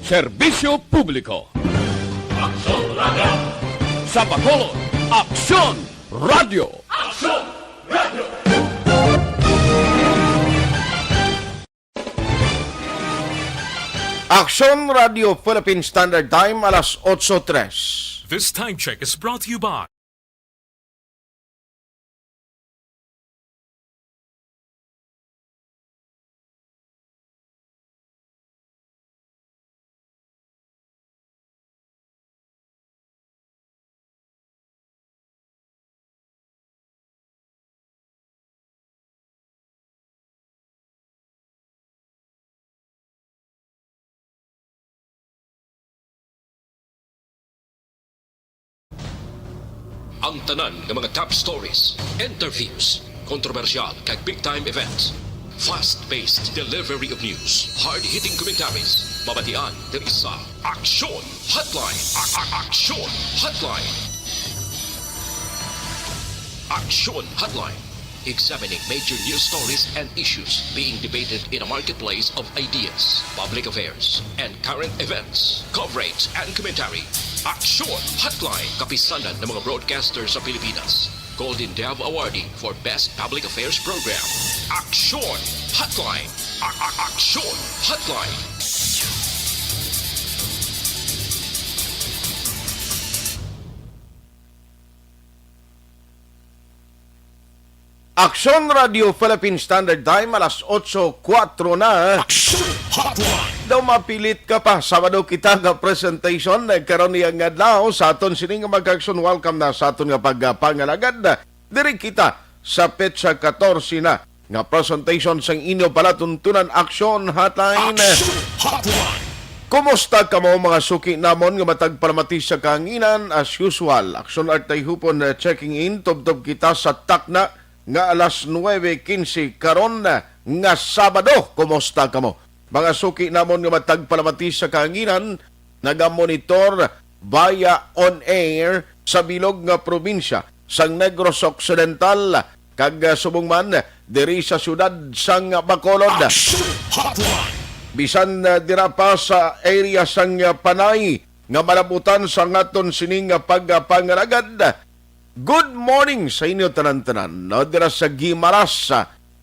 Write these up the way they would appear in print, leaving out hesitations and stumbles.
Serbisyo Publiko. Aksyon Radio! Sa Bacolod, Aksyon Radio. Aksyon Radio! Aksyon Radio Philippine Standard Time, alas 8:03. This time check is brought to you by ang tanan ng mga top stories, interviews, kontrobersyal kag big-time events. Fast-paced delivery of news, hard-hitting commentaries, mabatian ng isa. Aksyon Hotline! Aksyon Hotline! Aksyon Hotline. Examining major news stories and issues being debated in a marketplace of ideas, public affairs, and current events. Coverage and commentary. Aksyon Hotline. Kapisanan ng mga broadcasters sa Pilipinas. Golden Dove Awardee for Best Public Affairs Program. Aksyon Hotline. Aksyon Hotline. Aksyon Radio Philippine Standard Time, alas 8:04 na. Action Hotline. Daw mapilit ka pa, Sabado kita nga presentation, karon niyang adlaw sa aton sining nga mag-aksyon. Welcome na sa aton nga pagpangalagad. Diri kita sa petsa 14 na nga presentation sang inyo palatuntunan Aksyon Hotline. Action Hotline. Kumusta ka mo mga suki namon nga matag palamati sa kahanginan? As usual, Aksyon Artay Hupon checking in, tubtob kita sa takna nga alas 9:15 karon nga Sabado. Kumusta ka mo? Mga suki namon nga matag palamati sa kahanginan, nagamonitor via on air sa bilog nga probinsya sang Negros Occidental kag subong man diri sa syudad sang Bacolod. Action Hotline. Bisan dira pa sa area sang Panay nga malabutan sa ngaton sining pagpangalagad. Good morning sa inyo tanan-tanan. No, dira sa Guimaras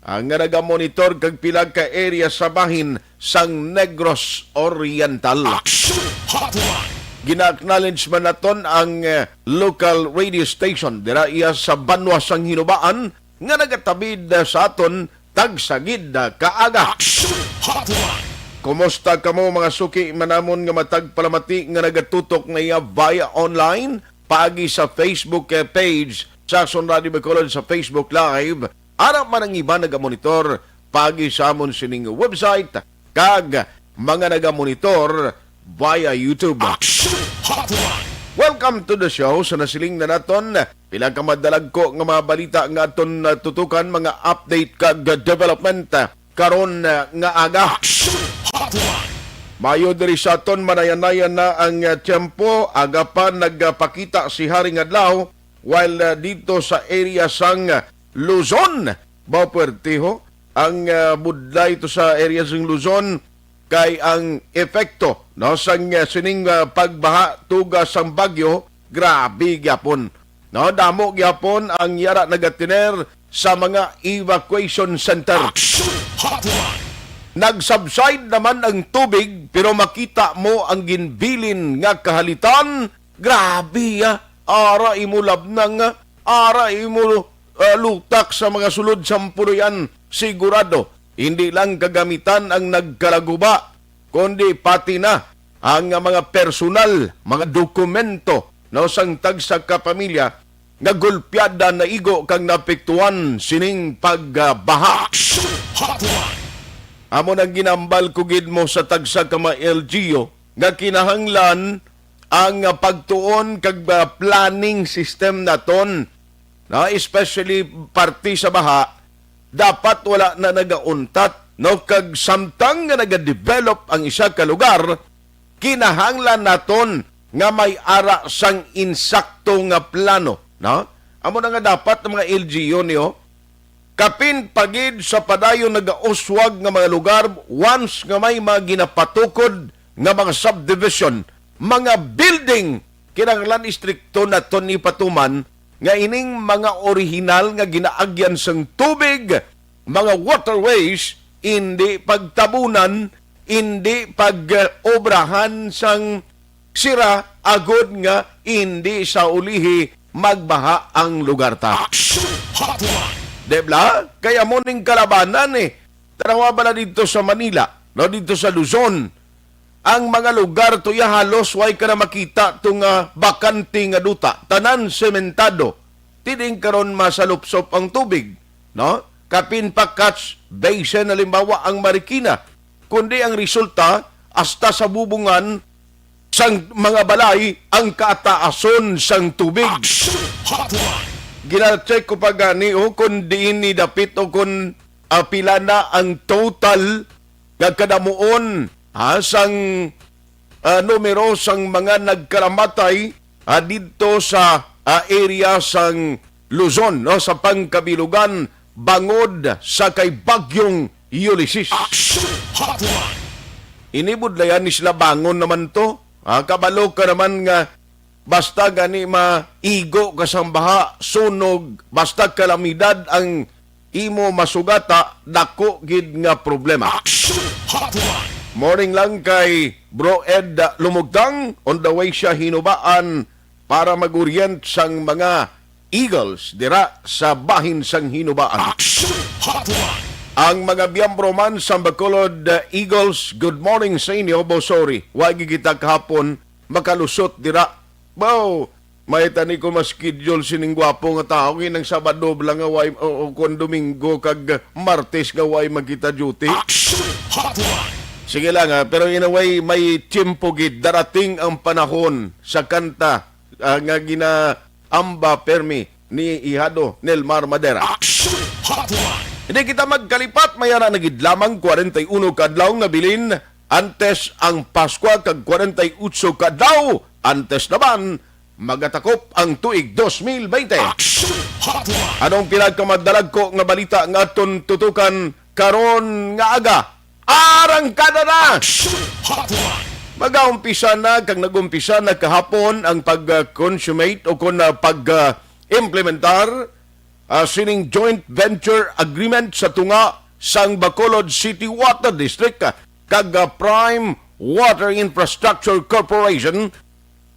ang nagamonitor kag pila ka area sa bahin sang Negros Oriental. Action Hotline. Gina-acknowledge man naton ang local radio station dira iya sa Banwa sang Hinubaan nga nagatabid sa aton tagsagid kaaga. Action Hotline. Kumusta kamo mga suki manamon nga matag palamati nga nagatutok na iya via online pagi sa Facebook page sa Aksyon Radio Bacolod sa Facebook Live. Ara man ang iba nagamonitor pagi sa amon sining website kag mga nagamonitor via YouTube. Action Hotline. Welcome to the show. Sa nasiling na naton, pila ka madalag ko nga mga balita nga aton tutukan, mga update kag development karon nga aga. Action Hotline. Mayo diri sa aton manayanayan na ang tiyempo, aga pa nagpakita si Haring Adlaw while dito sa area sang Luzon, Bapuerteho, ang budlay ito sa area sang Luzon kay ang epekto no sang sining pagbaha tugas sang bagyo, grabe gyapon. No, damo gyapon ang yara nagatiner sa mga evacuation center. Action Hotline. Nag-subside naman ang tubig pero makita mo ang ginbilin nga kahalitan. Grabe ara imo labnang, ara imo lutak sa mga sulod sampuloyan. Sigurado, hindi lang kagamitan ang nagkalaguba, kundi pati na ang mga personal, mga dokumento no sang tagsa ka pamilya nga gulpyada na igo kang napektuan sining pagbaha. Action Hotline. Amo nang ginambal kugid mo sa tagsa ka mga LGU nga kinahanglan ang pagtuon kag planning system naton, no, especially party sa baha. Dapat wala na nagauntat no kag samtang nga nagadevelop ang isa ka lugar, kinahanglan naton nga may ara sang insakto nga plano, no? Amo na nga dapat ang mga LGU niyo kapin pagid sa padayon nagauswag nga mga lugar once nga may mga ginapatukod nga mga subdivision, mga building, kinahanglan istrikto na to ni patuman nga ining mga original nga ginaagyan sang tubig, mga waterways, hindi pagtabunan, hindi pag-obrahan sang sira, agod nga hindi sa ulihi magbaha ang lugar ta. Action Hotline. Debla? Kaya mo ning kalabanan Tanawa ba na dito sa Manila, no, dito sa Luzon, ang mga lugar to ya halos way ka na makita itong bakante nga duta, tanan sementado, tiding karon masalupsop ang tubig, no? Kapin pa catch basin halimbawa ang Marikina, kundi ang resulta hasta sa bubungan sang mga balay ang kataason sang tubig. Action Hotline. Gina-check ko pa gani kung diin ni dapit o kung pila na ang total nga kadamuon sang numero sang mga nagkaramatay dito sa area sang Luzon, no, sa pangkabilugan bangod sa kay Bagyong Ulysses. Action Hotline. Inibod na yan ni sila bangon naman to. Kabalo ka naman nga basta gani maigo kasambaha, sunog, basta kalamidad ang imo masugata, dako gid nga problema. Action Hotline. Morning lang kay Bro Ed Lumugtang, on the way siya hinubaan para mag-orient sang mga Eagles dira sa bahin sang hinubaan. Action Hotline. Ang mga biyambro man sa Bacolod Eagles, good morning sa inyo, Bosori. Wagi kita kahapon makalusot dira. Wow, may tani ko ma-schedule sining gwapo nga tao ng Sabado lang nga way o kon Domingo kag Martes nga way magkita duty. Action Hotline. Sige lang pero in a way may tiempo gid darating ang panahon sa kanta nga ginaamba permi ni Ihado Nelmar Madera. Action Hotline. Hindi kita magkalipat, mayara na gid lamang 41 kadlaw nga bilin antes ang Pasko kag 48 kadlaw antes naman magatakop ang tuig 2020. Action Hotline. Anong pinagkamadalag ko nga balita nga aton tutukan karon nga aga? Arangkada na! Action Hotline. Mag-aumpisa na kag nag-umpisa na kahapon ang pag-consummate o kung pag-implementar sining joint venture agreement sa tunga sang Bacolod City Water District kag Prime Water Infrastructure Corporation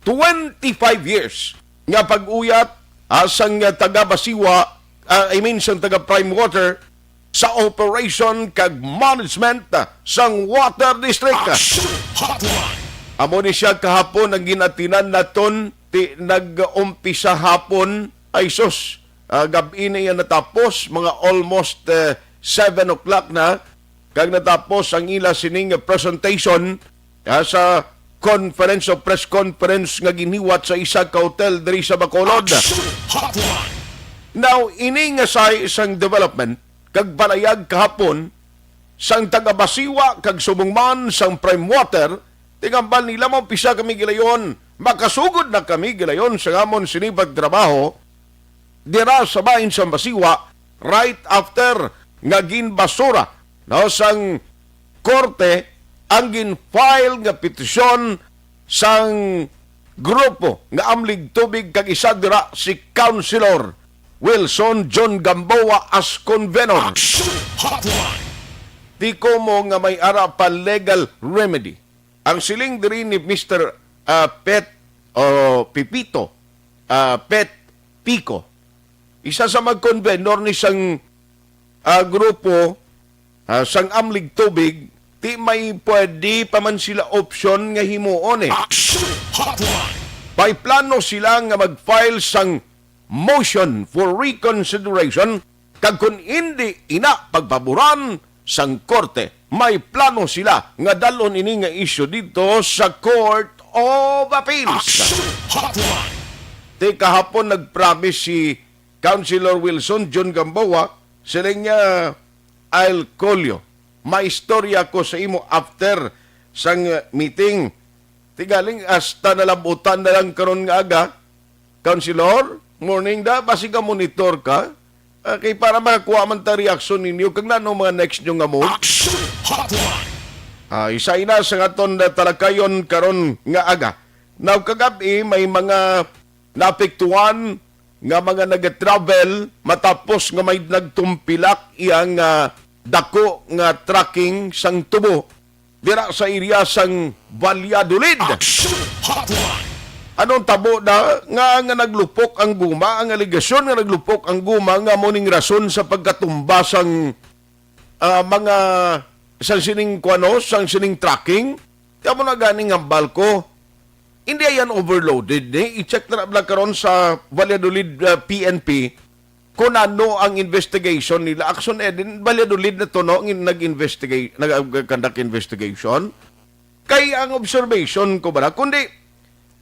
25 years nga pag-uyat sang taga-Basiwa, sang taga-Prime Water sa operation kag management sang Water District. Action Hotline. Amo ni siya kahapon ang ginatinan naton nag-umpisa hapon ay sus. Gabi na yan natapos, mga almost 7 o'clock na kag natapos ang ila sining presentation sa conference o press conference nga giniwat sa isa ka hotel diri sa Bacolod. Action Hotline. Now, ini nga sa isang development kag balayag kahapon sang taga-Basiwa kag subungman sang Prime Water, tingambal nila mo pisa kami gilayon, makasugod na kami gilayon sa ngamon sinibag trabaho dira sa bahin sang Basiwa right after nga ginbasura no sang korte ang gin-file nga petisyon sang grupo nga amlig tubig kag isa dira si Councilor Wilson John Gamboa as convenor. Action Hotline. Di ko mo nga may ara pa legal remedy. Ang siling diri ni Mr. Pet Pipito, Pet Pico, isa sa mag-convenor ni sang grupo sang amlig tubig, ti may pwede pa man sila option nga himuon Action Hotline. May plano sila nga mag-file sang motion for reconsideration kag kung hindi ina pagpaboran sang korte, may plano sila nga dalon ini nga issue dito sa Court of Appeals. Action Hotline. Ti kahapon nag-promise si Councilor Wilson John Gamboa sila niya I'll call you. May istorya ko sa imo after sang meeting. Tigaling hasta nalabutan na lang karon nga aga. Councilor, morning da, basi ka monitor ka. Kay para makakuha man ta reaksyon ninyo kag nano mga next nyo nga mo. Action Hotline. Isa ina sa aton talakayon karon nga aga. Now kagabi may mga naapektuhan nga mga nag-travel matapos nga may nagtumpilak iyang dako nga tracking sang tubo dira sa area sang Valladolid. Action Hotline. Anong tabo na nga naglupok ang guma, ang aligasyon nga naglupok ang guma nga muning rason sa pagkatumba sang mga sang sining kuanos, sang sining tracking. Kamo na ganing ang balko. Hindi yan overloaded. I-check na lang karon sa Valladolid PNP kung ano ang investigation nila. Action din Valladolid na to no, nag-investigate, nag-conduct investigation. Kay ang observation ko ba na, kundi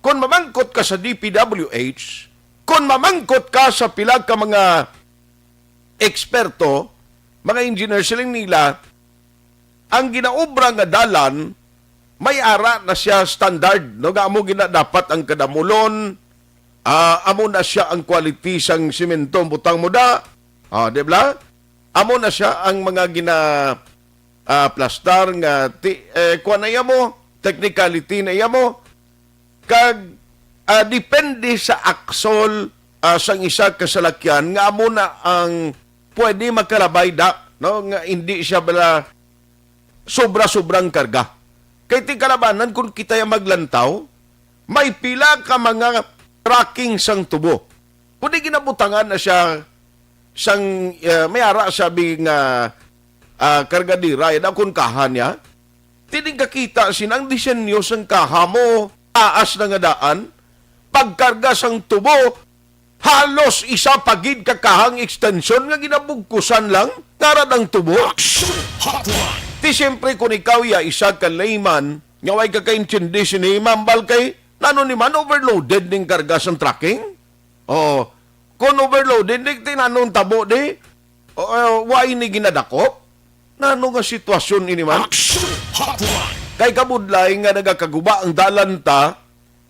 kung mamangkot ka sa DPWH, kung mamangkot ka sa pila ka mga eksperto, mga engineer siling nila, ang ginaobra nga dalan, may ara na siya standard. No? Amo gina dapat ang kadamulon, amo na siya ang quality sang simento, butang muda, di ba? Amo na siya ang mga plastar nga, kuha na mo, technicality na mo, kag depende sa aksol sang isa kasalakyan nga amo na ang pwede makalabay da no nga hindi siya bala sobra-sobrang karga. Kay ti kalabanan kung kita yung maglantaw, may pila ka mga tracking sang tubo. Kundi ginabutangan na siya sang may ara sabi nga kargadira yan kung kahan niya. Tining kakita sinang disenyo sang kaha mo taas na nga daan, pagkarga sang tubo, halos isa pagid kakahang extension nga ginabugkusan lang, karad ang tubo. Action Hotline. Ti siyempre kung ikaw ya isa ka layman, nga way kakaintindi sinimambal kay, nano ni man overloaded ning karga sang tracking? O, kung overloaded, di tinanong tabo di, way ni ginadakop? Nano nga sitwasyon ini man? Action Hotline. Kay kabudlay nga nagakaguba ang dalanta,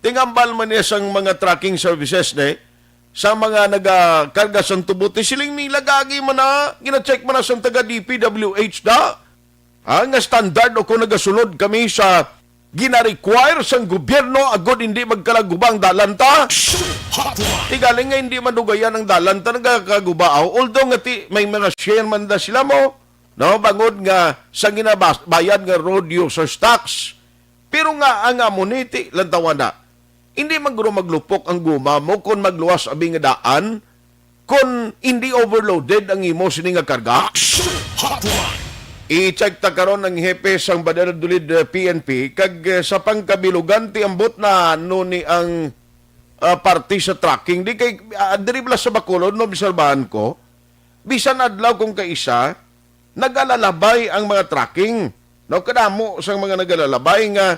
tingambal man niya sang mga tracking services sa mga nagakarga sang tubuti, siling nila gagi man na, gina-check man na sang taga DPWH da. Nga standard o kung nagasunod kami sa gina-require sang gobyerno agod hindi magkalagubang dalanta. Action Hotline. Tigaling nga hindi madugayan ang dalanta nagakagubaaw. Although nga may mga share man da sila mo, no, bangod nga sa ginabayad nga road users tax. Pero nga ang amuniti lantawan na. Hindi maglupok ang guma mo kung magluwas abing nga daan kung hindi overloaded ang imo sini nga karga. Action Hotline. I-check ta karon ng hepe sang Valladolid PNP kag sa pangkabilugan ti ambot na ano ni ang party sa tracking di kay dribla sa Bacolod no bisalbahan ko bisan adlaw kung kaisa nagalalabay ang mga tracking. No, kadamo sang mga nagalalabay nga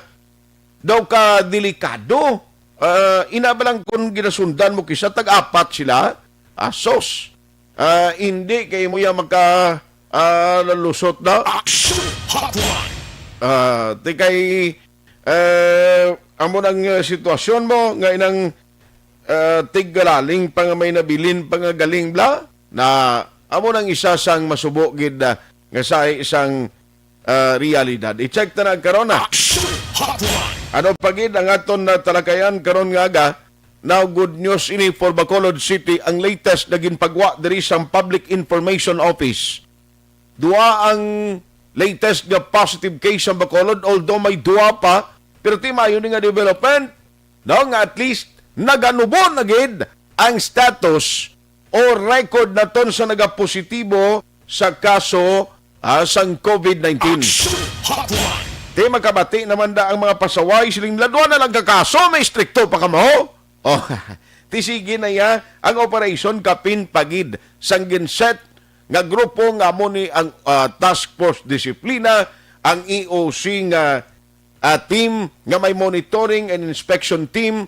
daw ka delikado. Inabalang kung ginasundan mo kisa tag-apat sila, asos. Hindi kayo mo yan lalusot na. Action Hotline. Di kay amo ng sitwasyon mo nga inang tiggalaling pang may nabilin pang galing bla na amo nang isa sang masubo gid nga sa isang realidad. I-check na nagkaroon na. Action Hotline. Ano pagid ang aton na talakayan karon nga aga. Now good news ini for Bacolod City ang latest naging pagwa diri sa Public Information Office. Dua ang latest nga positive case sa Bacolod although may dua pa pero ti mayo ni nga development no nga at least naganubo na gid ang status o record na ton sa nagapositibo sa kaso sang COVID-19. Action Hotline. Di magkabati naman da ang mga pasaway siling ladwa na lang kakaso may strikto pa ka mo. Oh, tisigi na ya ang operation kapin pagid sang ginset nga grupo nga mo ni ang task force disiplina ang EOC nga team nga may monitoring and inspection team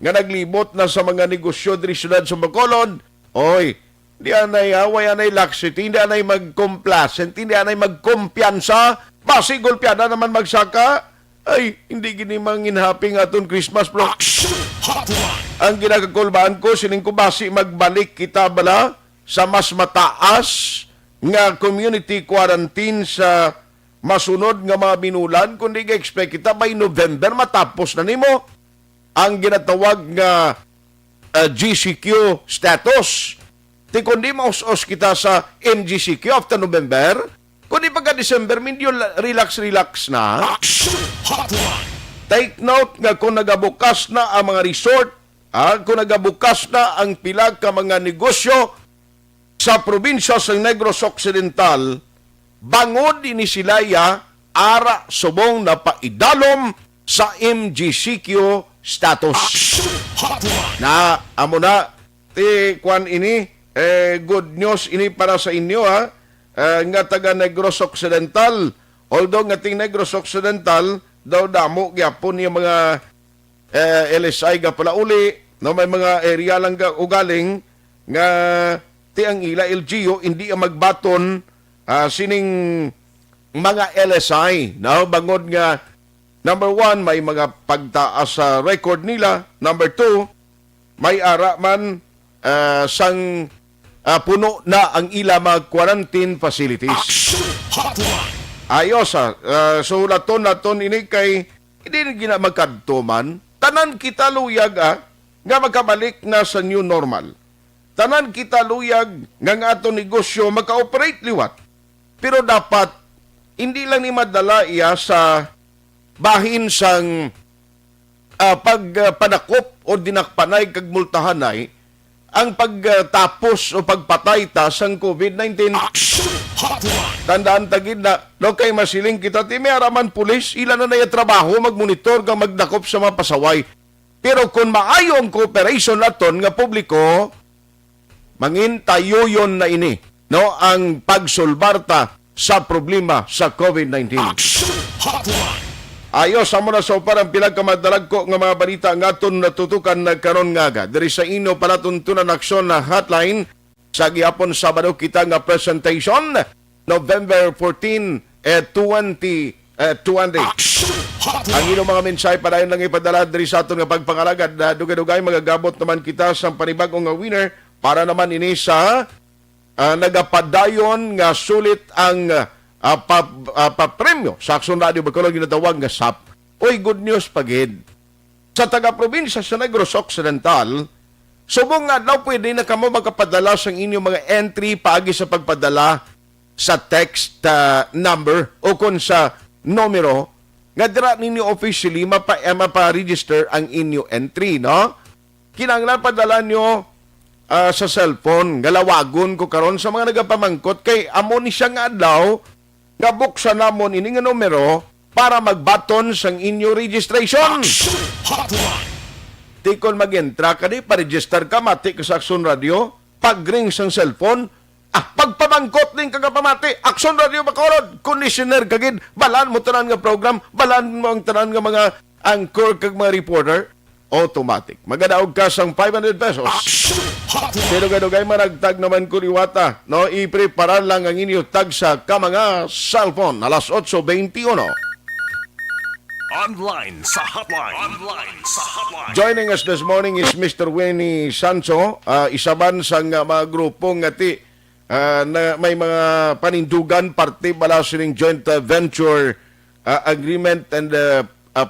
nga naglibot na sa mga negosyo diri syudad sa Bacolod. Oy, di anay way anay laxity, hindi anay mag-complacent, hindi anay magkumpiyansa. Basi golpeada naman magsaka. Ay, hindi gini manginhappy nga aton Christmas bro. Action Hotline. Ang ginagakulbaan ko, sining ko basi magbalik kita bala sa mas mataas nga community quarantine sa masunod nga mga binulan, kundi ga-expect kita by November matapos na nimo ang ginatawag nga GCQ status. Ti kundi maus-os kita sa MGCQ after November, kundi pagka December, medyo relax na. Action Hotline. Take note nga kung nagabukas na ang mga resort, kung nagabukas na ang pila ka mga negosyo sa probinsya sa Negros Occidental, bangod ini silaya ara subong na paidalom sa MGCQ status. Action Hotline. Na amo na ti kwan ini good news ini para sa inyo nga taga Negros Occidental. Although nga ting Negros Occidental daw damo gyapon yung mga LSI ga pala uli, no, may mga area lang ugaling nga ti ang ila LGU hindi ang magbaton sining mga LSI, no, bangod nga number 1 may mga pagtaas sa record nila, number 2 may ara man sang puno na ang ila mga quarantine facilities. Action Hotline. Ayos so laton ini kay hindi na ginamagkadto man. Tanan kita luyag nga magkabalik na sa new normal. Tanan kita luyag nga ato negosyo maka-operate liwat. Pero dapat hindi lang ni madala iya sa bahin sang pagpadakop o dinakpanay kag multahanay ang pagtapos o pagpatay ta sang COVID-19. Action Hotline. Tandaan tagid na, no kay masiling kita, ti may araman pulis, ilan na naya trabaho, magmonitor, kang magdakop sa mga pasaway. Pero kung maayo ang cooperation naton nga publiko, mangin tayo yon na ini, no, ang pagsulbarta sa problema sa COVID-19. Action Hotline. Ayos, amo na so parang pinagkamadalag ko nga mga balita nga aton natutukan na karon nga agad. Dari sa ino palatuntunan aksyon na hotline sa gihapon Sabado kita nga presentation November 14, 2020. Action Hotline. Ang inyong mga mensahe padayon lang ipadala diri sa aton nga pagpangalagad na dugay-dugay magagabot naman kita sa panibagong nga winner para naman ini sa nagapadayon nga sulit ang papremyo sa Aksyon Radio Bacolod ginatawag nga SAP. Oy, good news pagid. Sa taga-probinsya sa Negros Occidental, subong nga daw pwede na kamo magkapadala sa inyong mga entry paagi sa pagpadala sa text number o kung sa numero nga dira ninyo officially mapa-register ang inyo entry, no? Kinahanglan padala nyo sa cellphone, galawagon ko karon sa mga nagapamangkot kay amo ni siya nga adlaw nga buksan namon ini nga numero para magbaton sang inyo registration. Action Hotline. Tikon mag-entra ka di, pa-register ka, mati ka sa Aksyon Radio, pag-ring sang cellphone, pagpamangkot din ka pamati, Aksyon Radio Bacolod, conditioner kagid, balaan mo tanan nga program, balaan mo ang tanan nga mga anchor kag mga reporter, automatic. Magadaog ka sang 500 pesos. Action Hotline. Pero gadugay managtag naman kuriwata, no, i-prepare lang ang inyo tag sa mga cellphone. Alas 8:21. Online sa hotline. Online sa hotline. Joining us this morning is Mr. Winnie Sancho, isaban sa mga grupo nga na may mga panindugan parte bala sining joint venture agreement and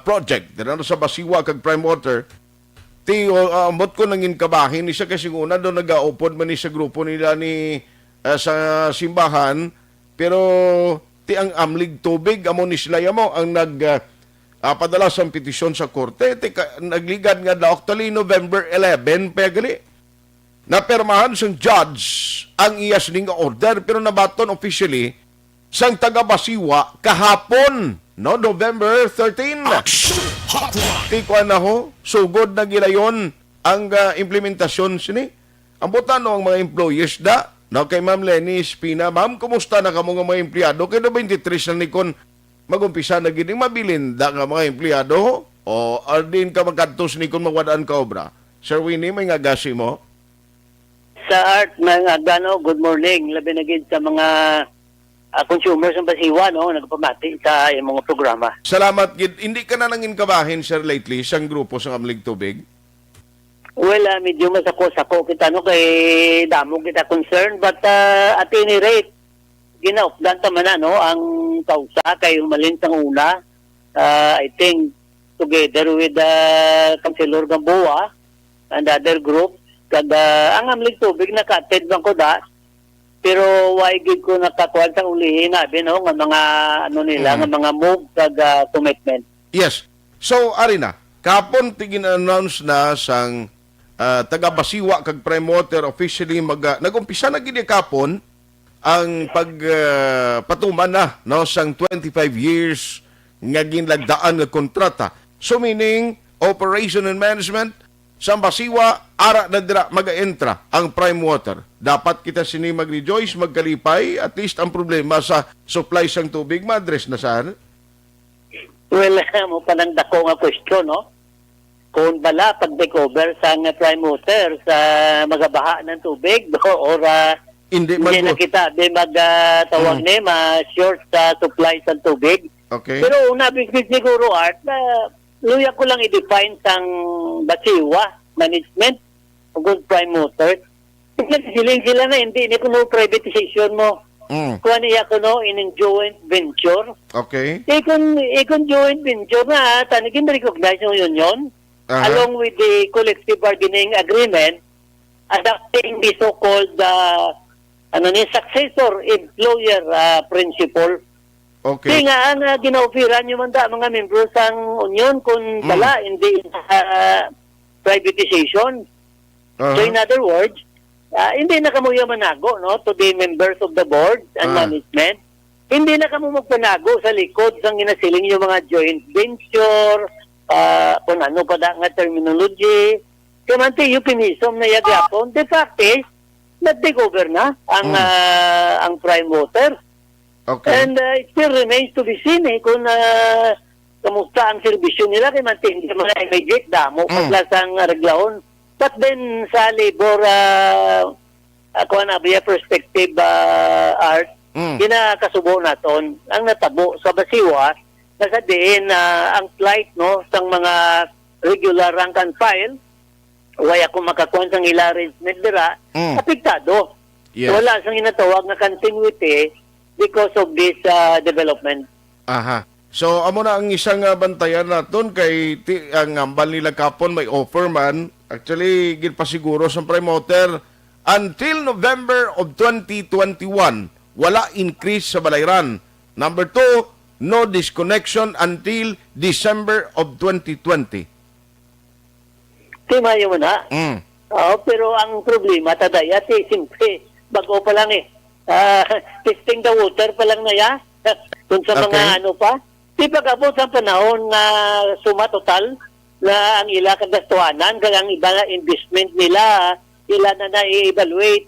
project. Dito sa Basiwa kag Prime Water. Ambot ko nangin kabahin ni siya kasi una doon nag-aupod man ni sa grupo nila ni sa simbahan pero ang amlig tubig amo ni sila mo ang padala sa petisyon sa korte nagligad nga daw actually November 11 pagali napermahan sang judge ang iyas ning order pero nabaton officially sang taga Basiwa kahapon, no, November 13. Action Hotline. Tikwa na ho, sugod na gilayon ang implementasyon sini. Ang buta no ang mga employees da, no, kay Ma'am Lenny Espina. Ma'am, kumusta na kamo nga mga empleyado? Kaya 23 na ni kon magumpisa na gining mabilin da nga mga empleyado o din ka magkantos ni kon mawadaan ka obra. Sir Winnie, may ngagasi mo? Sa Art, mga good morning. Labi na gid sa mga consumers ng Basiwa, no, nagpamati sa mga programa. Salamat gid. Hindi ka na nangin kabahin, sir, lately sa grupo sa Amlig Tubig? Well, medyo masako-sako kita, no, kay damo kita concerned. But at any rate, ginaupdan ta man na, no, ang kausa kay umalin sang una. I think together with Councilor Gamboa and other group, ang amling tubig nakated bang ko da, pero why gid ko nakakuan sa ulihin nabi, no, nga mga ano nila, nga mga move kag commitment. Yes. So, ari na, kapon tigin-announce na sang taga-Basiwa kag Prime Water officially nag-umpisa na gid kapon ang pagpatuman na, no, sang 25 years nga ginlagdaan nga kontrata. So meaning operation and management sa Basiwa ara na dira mag-entra ang Prime Water. Dapat kita sini mag-rejoice, magkalipay, at least ang problema sa supply sang tubig ma-address na saan. Well, mo pa nang dako nga question, no? Kung bala pag-recover sa Prime Water sa magabaha ng tubig or Hindi hindi na kita di magtawag ni ma-short sa supply sa tubig. Okay. Pero una bisnis siguro, Art, luya ko lang i-define sang Basiwa management o good Prime Water. Nagsiling sila na hindi kuno privatization mo. Kuha niya kuno in joint venture. Okay. Ikon joint venture na tanigin recognize yung union along with the collective bargaining agreement adapting the so-called successor employer principle. Okay. Kaya nga ang ginaofiran nyo man mga membros ng union kung bala hindi privatization. So in other words, hindi na kamo yung manago, no, to the members of the board and management. Hindi na kamo magpanago sa likod sang ginasiling yung mga joint venture, kung ano pa da nga terminology. Kamanti euphemism na yagapon, de facto, nag-take over na ang Prime Water. Okay. And it still remains to be seen kung kamusta ang serbisyo nila kay manti hindi man immediate damo paglasang reglahon. But then sa labor perspective Art, ginakasubo naton ang natabo sa Basiwa na sa diin ang flight, no, sang mga regular rank and file waya kung makakuan sang ila arrangement dira apektado. Yes. Wala sang inatawag na continuity because of this development. Aha. So, amo na ang isang bantayan naton kay ang ambal nila kapon may offer man. Actually, ginpasiguro sa Prime Water until November of 2021, wala increase sa balayran. Number 2, no disconnection until December of 2020. Timayo mo na. Pero ang problema, tadayati, simple, bago pa lang testing the water pa lang na ya. Kung sa mga ano pa. Di pag-abot sa panahon na suma total na ang ila kagastuhanan, kaya ang iba na investment nila, ila na i-evaluate.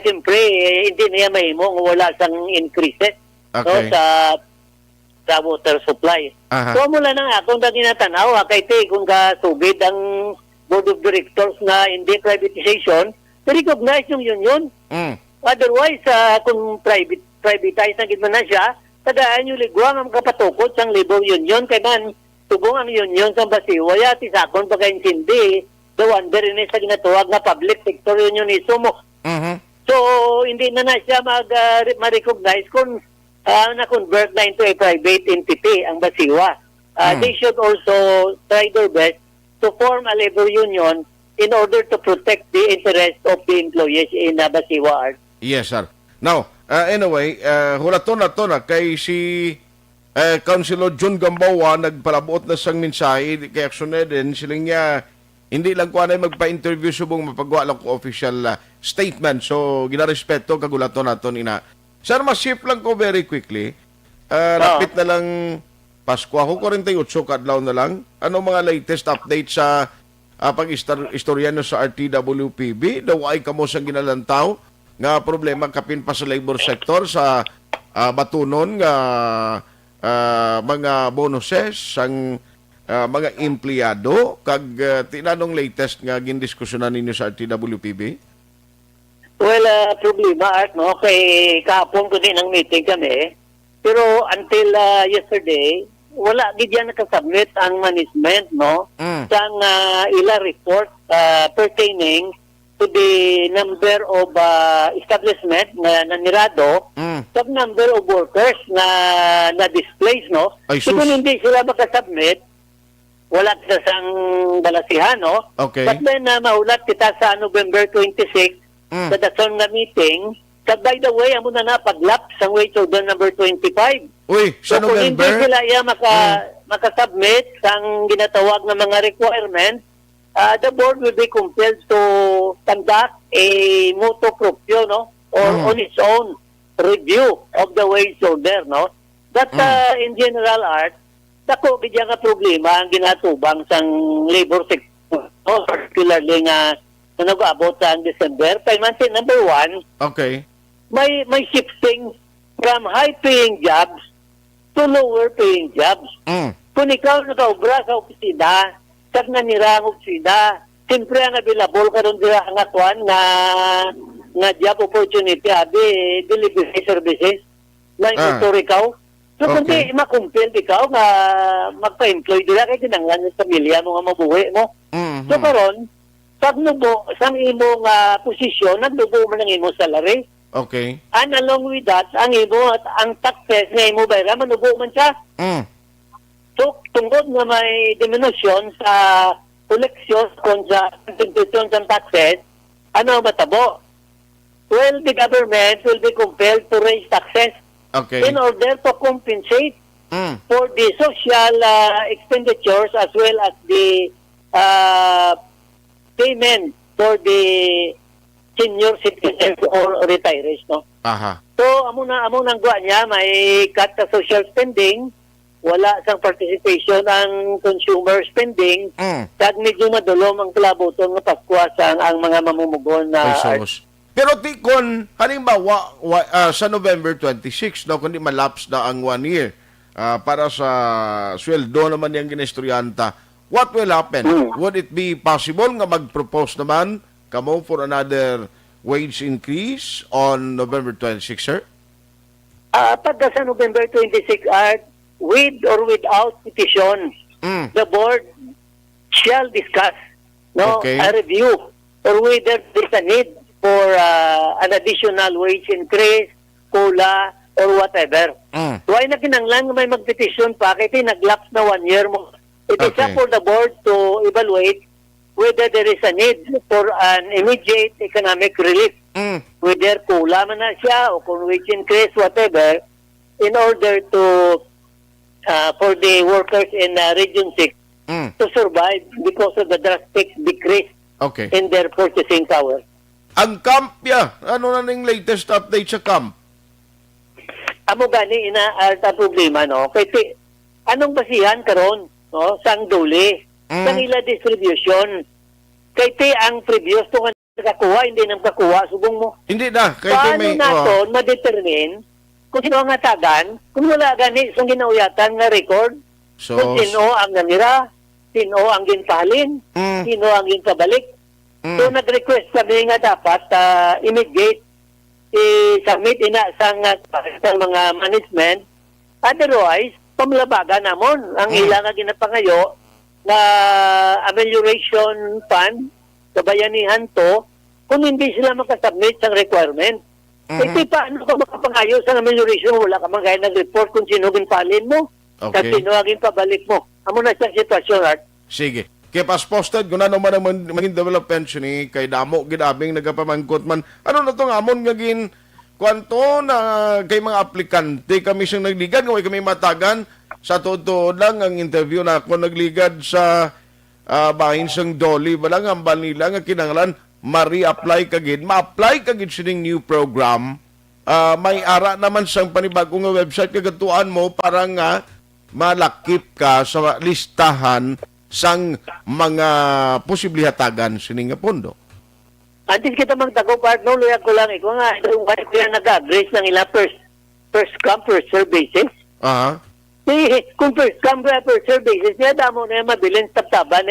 Siyempre, hindi niya mahimong wala sang increases sa water supply. So mula na nga, kung na ginatanaw, kay kung kasugid ang board of directors na hindi privatization, recognize yung union. Otherwise, kung privatize na gitman na siya, tadaan yung ligwang ang kapatukot sang labor union, kay man, tugong ang union sa Basiwa, yati sakon pagka-intindi, the wonder in sa ginatuwag na public sector unionism mo. So, hindi na siya ma-recognize kung na-convert na into a private entity ang Basiwa. They should also try their best to form a labor union in order to protect the interest of the employees in Basiwa Art. Yes, sir. Now, anyway, hulaton na to na kay si Councilor Jun Gamboa nagpalabot na sang mensahe kay Aksuneden siling niya hindi lang ko anay magpa-interview subong mapagawa lang ko official statement. So, ginarespeto kagulaton naton ina. Sir, mas-shift lang ko very quickly. Rapit na lang Pasko ako, 48 kadlaw na lang. Ano mga latest update sa pag-istoryano sa RTWPB? Daw ay kamo sa ginalantaw nga problema kapin pa sa labor sector sa batunon nga mga bonuses sang mga empleyado kag tinanong latest nga gindiskusyonan ninyo sa RTWPB? Well, problema Art, no? Kay kahapon ko din ang meeting kami. Pero until yesterday, wala gid yan nakasubmit ang management, no? Sang ila report pertaining to the number of establishment na nanirado, sa number of workers na displaced, no? Ay, sus. Kung hindi sila makasubmit, wala kita sang balasihan, no? Okay. But then, maulat kita sa November 26, sa dason na meeting. So, by the way, amo na napag-lapse ang wage order number 25. Uy, sa So, kung hindi November? sila makasubmit sang ginatawag na mga requirements, the board will be compelled to conduct a motu proprio, no? Or on its own review of the wage order, no? But in general, Art, dako gid nga problema ang ginatubang sang labor sector, no? Particularly nga nag-abot sa December. Kay man number 1, Okay. may shifting from high-paying jobs to lower-paying jobs. Kung ikaw nakaubra sa opisina, kag nanira ang opisina, siyempre ang available karon dira ang atuan na job opportunity, abi delivery services na ito ikaw. So, kung di makumpil ikaw nga magpa-employ dira kay kinanglan sa pamilya mo nga mabuhi mo. So, karon pag nubo, sang imong posisyon, nagnubo mo ng imong salary. Okay. And along with that, ang taxes nga imo bayra, manubo man siya. So, tungkol na may diminution sa collection sa contribution sa taxes, ano matabo? Well, the government will be compelled to raise taxes Okay. in order to compensate for the social expenditures as well as the payment for the senior citizens or retirees, no? Aha. So, amo nang gwa niya, may cut sa social spending, wala sang participation ang consumer spending, kag medyo madulom ang kalabuton nga paskuasan ang mga mamumugon na Ay, sos. Pero tikon, halimbawa, sa November 26, no, kundi malapse na ang 1 year para sa sweldo naman yung ginestudyanta, what will happen? Would it be possible nga mag-propose naman kamo for another wage increase on November 26, sir? Pagka sa November 26, with or without petition, the board shall discuss a review or whether there's a need for an additional wage increase, COLA, or whatever. So ay na kinanglan may mag-petition pa, kaya nag-lapse na 1 year mo. It is up for the board to evaluate whether there is a need for an immediate economic relief, whether COLA man na siya o kung wage increase, whatever, in order to for the workers in Region 6 to survive because of the drastic decrease in their purchasing power. Ang camp, ano na ning latest update sa camp? Amo gani ina-alta problema, no? Kasi anong basihan karon, no? Sang duli, sang ila distribution. Kasi ang previous to nga nakakuha, hindi nang kakuha, subong mo. Hindi na. Paano naton ma-determine kung sino ang atagan, kung wala gani sang ginauyatan nga record, kung sino ang nanira, sino ang ginpahalin, sino ang ginpabalik. So, nag-request kami nga dapat immediate i-submit sang mga management. Otherwise, pamlabagan namon ang ilang nga ginapangayo na amelioration fund, kabayanihan to, kung hindi sila makasubmit sang requirement. Kasi paano ka makapangayo sa amelioration, wala ka man kaya nag-report kung sino ginpalin mo, at sino ang ginpabalik mo. Amo na siyang sitwasyon, Art. Sige. Kaya pas posted, kung ano man ang maging development ni kay damo, ginabing nagapamangkot man. Ano na itong amon nga gin, kwanto na kay mga aplikante, kami siyang nagligad, kung kami matagan, sa totoo lang ang interview na ako nagligad sa bahin siyang Dolly, walang ambal nila nga kinanglan, ma-reapply kagid, ma-apply kagid sining new program, may ara naman siyang panibagong nga website, kagatuan mo, para nga malakip ka sa listahan sang mga posible hatagan sining nga pondo. Antes kita magtago, partner, luyag ko lang, ikaw nga, yung kaya nag-address ng ilang first come, first serve basis. Kung first come, first serve basis, niya damo na yung mabilin tabtaban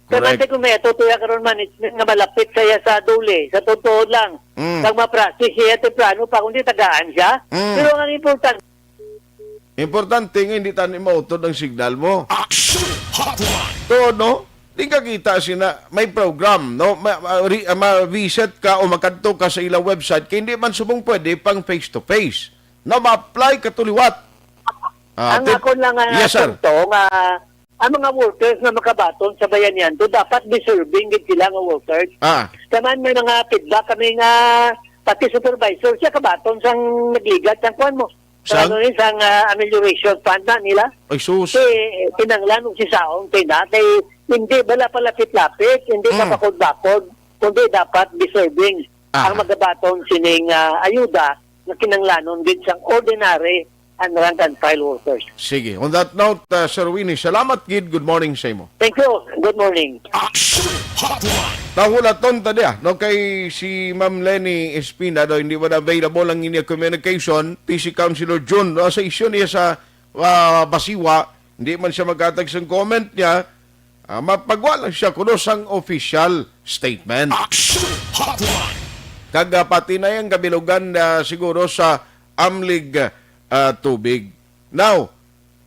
Kasi kung may tutuya karon management nga malapit saya sa duli, sa totoo lang, pag ma-practice siya, temprano pa, kung di tagaan siya. Pero ang importante nga hindi tayo mautod ang signal mo. Action Hotline. To, no? di ka kita sina may program, no? Ma-visit ka o makadto ka sa ilang website kay hindi man subong pwede pang face-to-face. Na ma-apply ka tuliwat. Ang ako lang yes, sir. Ang mga workers na makabaton sa bayanihan to dapat deserving din sila nga workers. Taman may mga feedback kami nga pati supervisor siya kabaton sang nagligat sang kuan mo. Sa ano rin sang amelioration fund na nila. Ay sus. Kaya pinanglan si saong tina kay hindi bala palapit-lapit, hindi ka bakod-bakod, kundi dapat deserving ang magabaton sining ayuda na kinanglanon din sang ordinary and rank and file workers. Sige. On that note, Sir Winnie, salamat gid. Good morning sa imo. Thank you. Good morning. Action Hotline. Nahulaton tadi no kay si Ma'am Lenny Espina do hindi ba available ang inyong communication PC Councilor June no, sa issue niya sa Basiwa, hindi man siya magkatag sa comment niya. Mapagwa lang siya kuno sang official statement. Action Hotline. Pati na yung kabilugan siguro sa Amlig tubig. Now,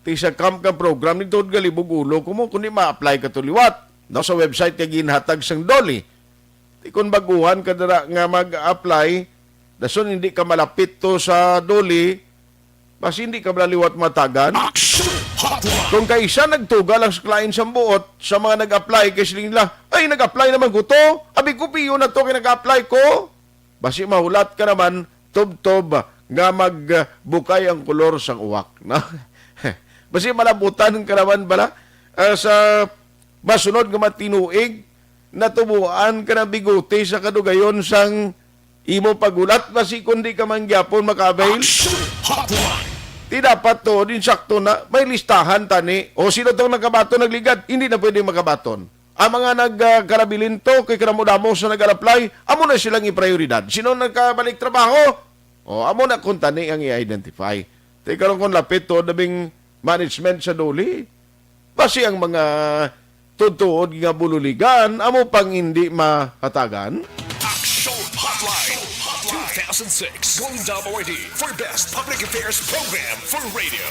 sa camp ka program nito galibog ulo kundi ma-apply ka tuliwat. No, sa website kay ginhatag sang Doli. Di kung baguhan ka dara nga mag-apply, dason hindi ka malapit to sa Doli, basi hindi ka malaliwat matagan. Action Hotline. Kung kaisa nagtugal ang client sa buot sa mga nag-apply kay sila nila, ay nag-apply naman ko to, abi ko piyo na to kay nag-apply ko. Basi mahulat ka naman, tob-tob, nga magbukay ang kolor sang uwak. No? Basi malabutan ka naman bala sa masunod nga matinuig, natubuan ka ng bigote sa kadugayon sang imo pagulat, basi kundi ka man gyapon makabail. Action Hotline. Di dapat to, din sakto na, may listahan tani. O sino tong nagkabaton, nagligat, hindi na pwede makabaton. Ang mga nagkarabilin to, kay karamudamo sa nag-apply, amo na silang i-prioridad. Sino nagkabalik trabaho? O, amo na kung tani ang i-identify. Teka lang kung lapit to, dabing management sa Doli. Basi ang mga tutuod nga bululigan, amo pang hindi makatagan. Action Hotline. 2006 Golden Dome Award for Best Public Affairs Program for Radio.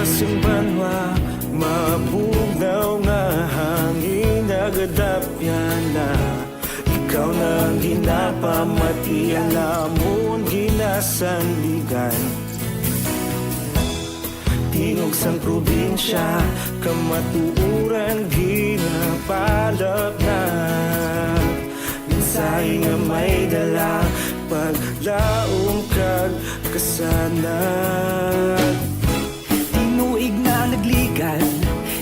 Simbanwa, mabugnaw nga hangin nagadapyan na ikaw na ginapamati ang amon ginasanligan. Tingog sang probinsya, kamatuuran ginapalap na minsay nga may dala paglaom kag kasanag. Nagligan,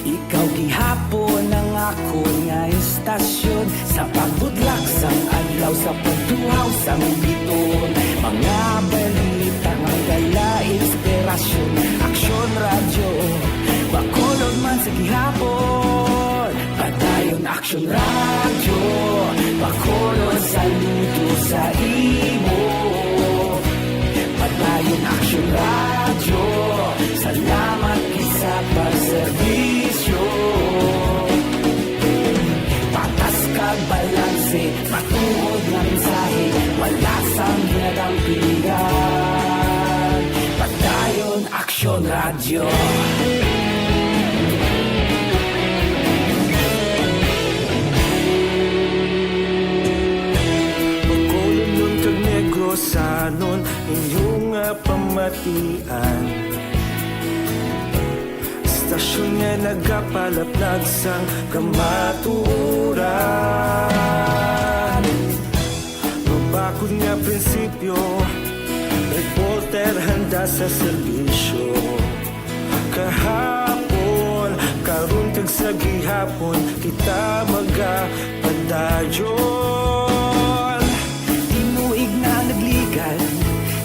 ikaw gihapon ang ako nga istasyon sa pagbudlak sang adlaw sa pagduhaw sang biton. Mga balita nga gala inspirasyon, aksyon radyo, bakolod man sa gihapon. Padayon aksyon radyo, bakolod saludo sa imo. Padayon aksyon radyo, salamat sa pagserbisyo. Patas kag balanse, matuod nga mensahe, wala sang ginadang pilihan. Padayon aksyon radyo. Pagkulon nun kag negros sanon inyong pamatian. Stasyon nga nagapalaplag sang kamaturan. Mabakod nga prinsipyo, reporter handa sa serbisyo. Kahapon, karun kag sa gihapon, kita magapadayon. Tinuig na nagligan,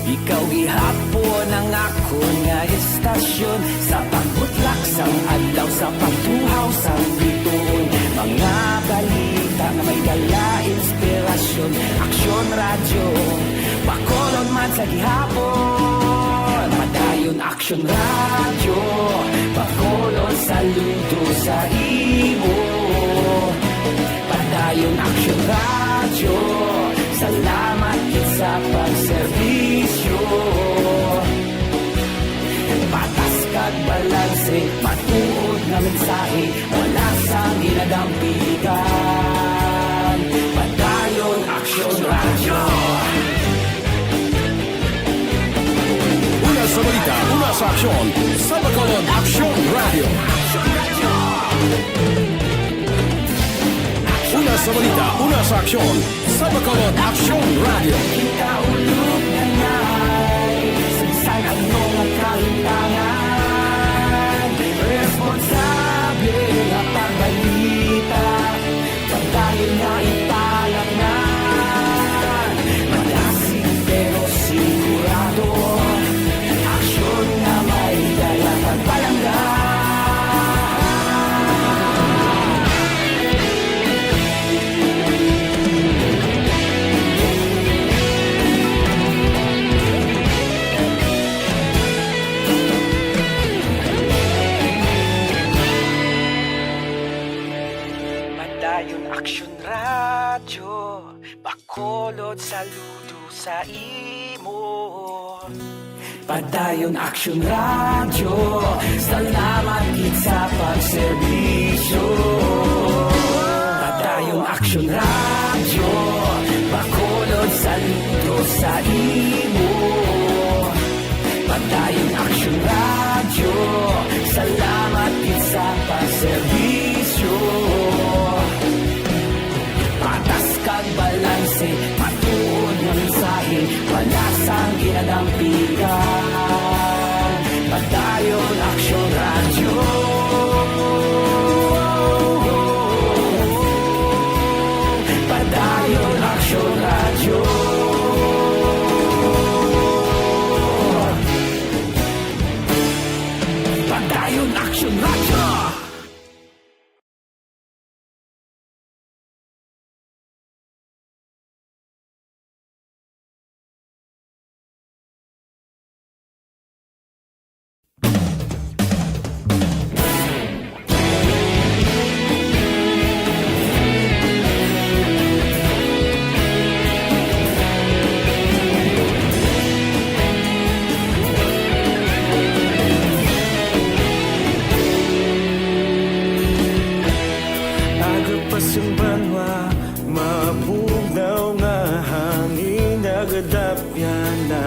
ikaw gihapon ang ako nga istasyon sa pagbutlak sang adlaw sa pagtuhaw sang biton. Mga balita na may dala inspirasyon, istasyon, Aksyon Radyo, Bacolod man sa gihapon. Padayon Aksyon Radyo, Bacolod saludo sa imo. Padayon Aksyon Radyo, salamat kit sa pagserbisyo. Patas kag balanse, matuod nga mensahe, wala sang ginadampigan. Padayon Aksyon Radyo. Una sa balita, una sa aksyon, sa Bacolod Aksyon Radio. Una sa balita, una sa aksyon, sa Bacolod Aksyon Radio. Ikaulog na ngay, sagsay ang mga kalintangan. Responsable na pagbalita, pagdayon na ipalangnan. Malasig pero sigurado, aksyon na may dala pagpalanggan. Padayon Aksyon Radyo, Bacolod saludo sa imo. Padayon Aksyon Radyo, salamat gid sa pagserbisyo. Padayon Aksyon Radyo, Bacolod saludo sa imo. Padayon Aksyon Radyo, salamat gid sa pagserbisyo. Patas kag balanse, matuod nga mensahe, wala sang ginadampigan. Padayon Aksyon Radyo. Padayon Aksyon Radyo. Padayon Aksyon Radyo. Agapasang banwa, mabugnaw nga hangin nagadapyan na.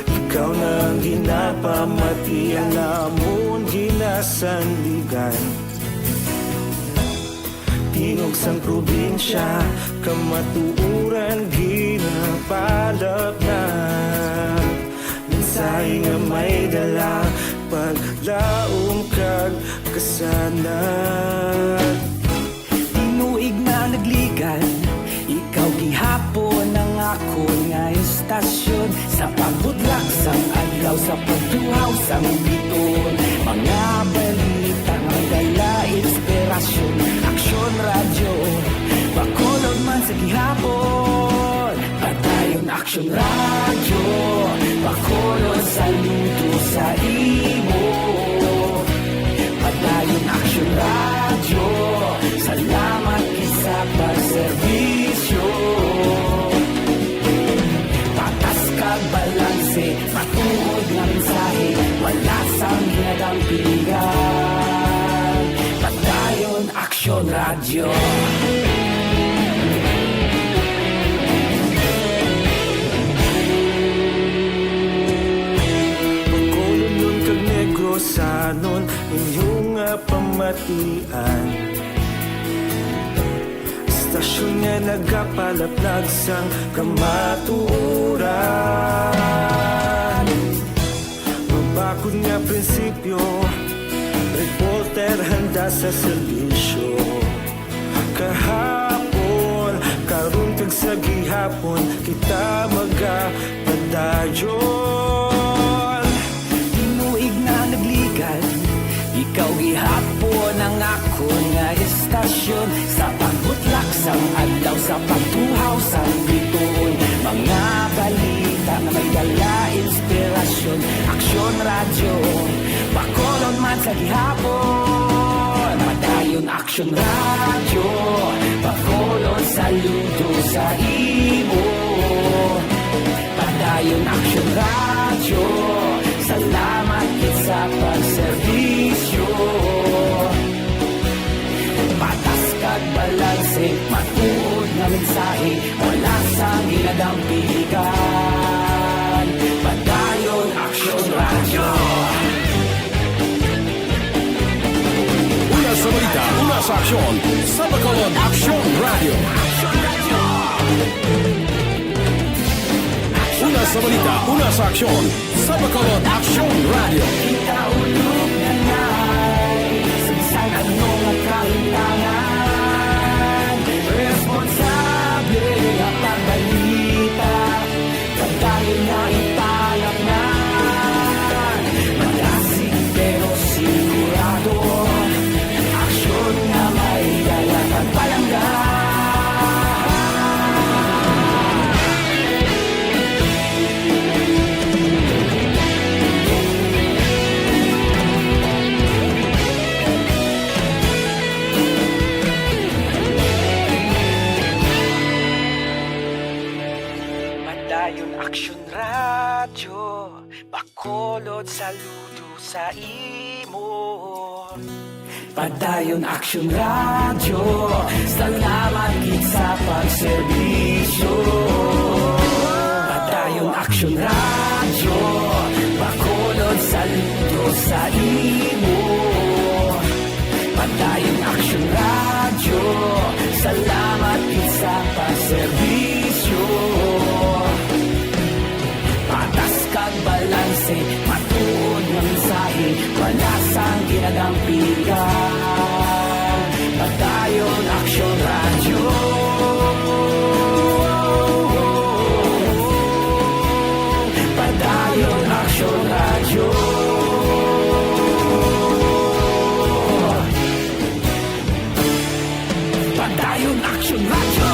Ikaw na ang ginapamatian namon ginasandigan. Tingog sang probinsya, kamatuuran ginapalap na. Mensahe nga may dala, paglaom kag kasanan. Tinuig na nagligan, ikaw gihapon ang ako nga istasyon. Sa pagbudlak sang adlaw, sa pagduhaw sang biton. Mga balita nga dala inspirasyon, Aksyon Radyo, Bacolod man sa gihapon. Padayon Aksyon Radyo, Bacolod saludo sa imo. Padayon Aksyon Radyo, salamat sa pagserbisyo. Patas kag balanse, matuod nga mensahe, wala sang ginadampigan. Padayon Aksyon Radyo. Bacolod nun kag Negrosanon, inyong nga pamatian. Istasyon nga nagapalaplag sang kamatuuran. Mabakod nga prinsipyo, reporter handa sa serbisyo. Kahapon, karon kag sa gihapon, kita magapadayon. Tinuig na nagligan, ikaw gihapon ang ako nga istasyon. Sa pagbutlak sang adlaw, sa pagtuhaw sang bituon. Mga balita na may dala inspirasyon. Aksyon radyo, bakolod man sa gihapon. Padayon aksyon radyo, bakolod saludo sa imo. Padayon aksyon radyo, salamat kit sa pagserbisyo. Patas kag balanse, matuod nga mensahe, wala sang ginadampigan. Padayon aksyon radyo. Una sa balita, una sa aksyon. Sa Bacolod Aksyon Radio. Una sa balita, una sa aksyon. Sa Bacolod Aksyon Radio. Ikaulog na na'y sagsang anong kahintangan. Responsable na pagbalita, pagdahil na italak na. Malasig pero sigurado, aksyon na may dalang pagpalangga. Padayon aksyon radyo, bakolod saludo sa imo. Padayon aksyon radyo, salamat gid sa pagserbisyo. Padayon aksyon radyo, bakolod saludo sa imo. Padayon aksyon radyo, salamat gid sa pagserbisyo. Patas kag balanse, matuod nga mensahe, wala sang ginadampigan. Padayon aksyon radyo. Padayon aksyon radyo. Padayon aksyon radyo.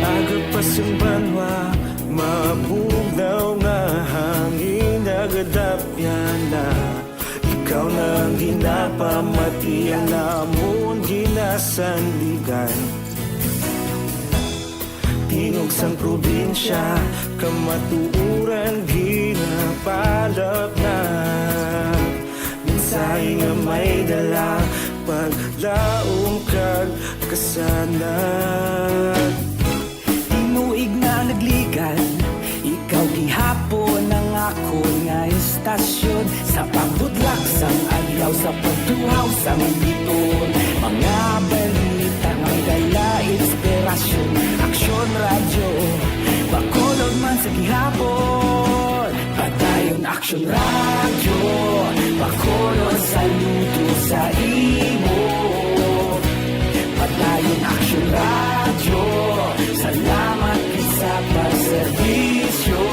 Agapasumbanwa, mabugnaw nga hangin nagadapyan na. Ikaw nang ginapamatian namon ginasandigan. Tingog sang probinsya, kamatuuran ginapalap na. Mensahe nga may dala, paglaong kag kasanat. Tinuig na nagligan, ikaw gihapon ang ako nga istasyon. Sa pagbudlak sang adlaw, sa pagtuhaw sang biton. Mga balita nga may dala inspirasyon. Aksyon radyo, bakolod man sa gihapon. Padayon aksyon radyo, bakolod saludo sa imo. Padayon aksyon radyo, salamat sa pagserbisyo.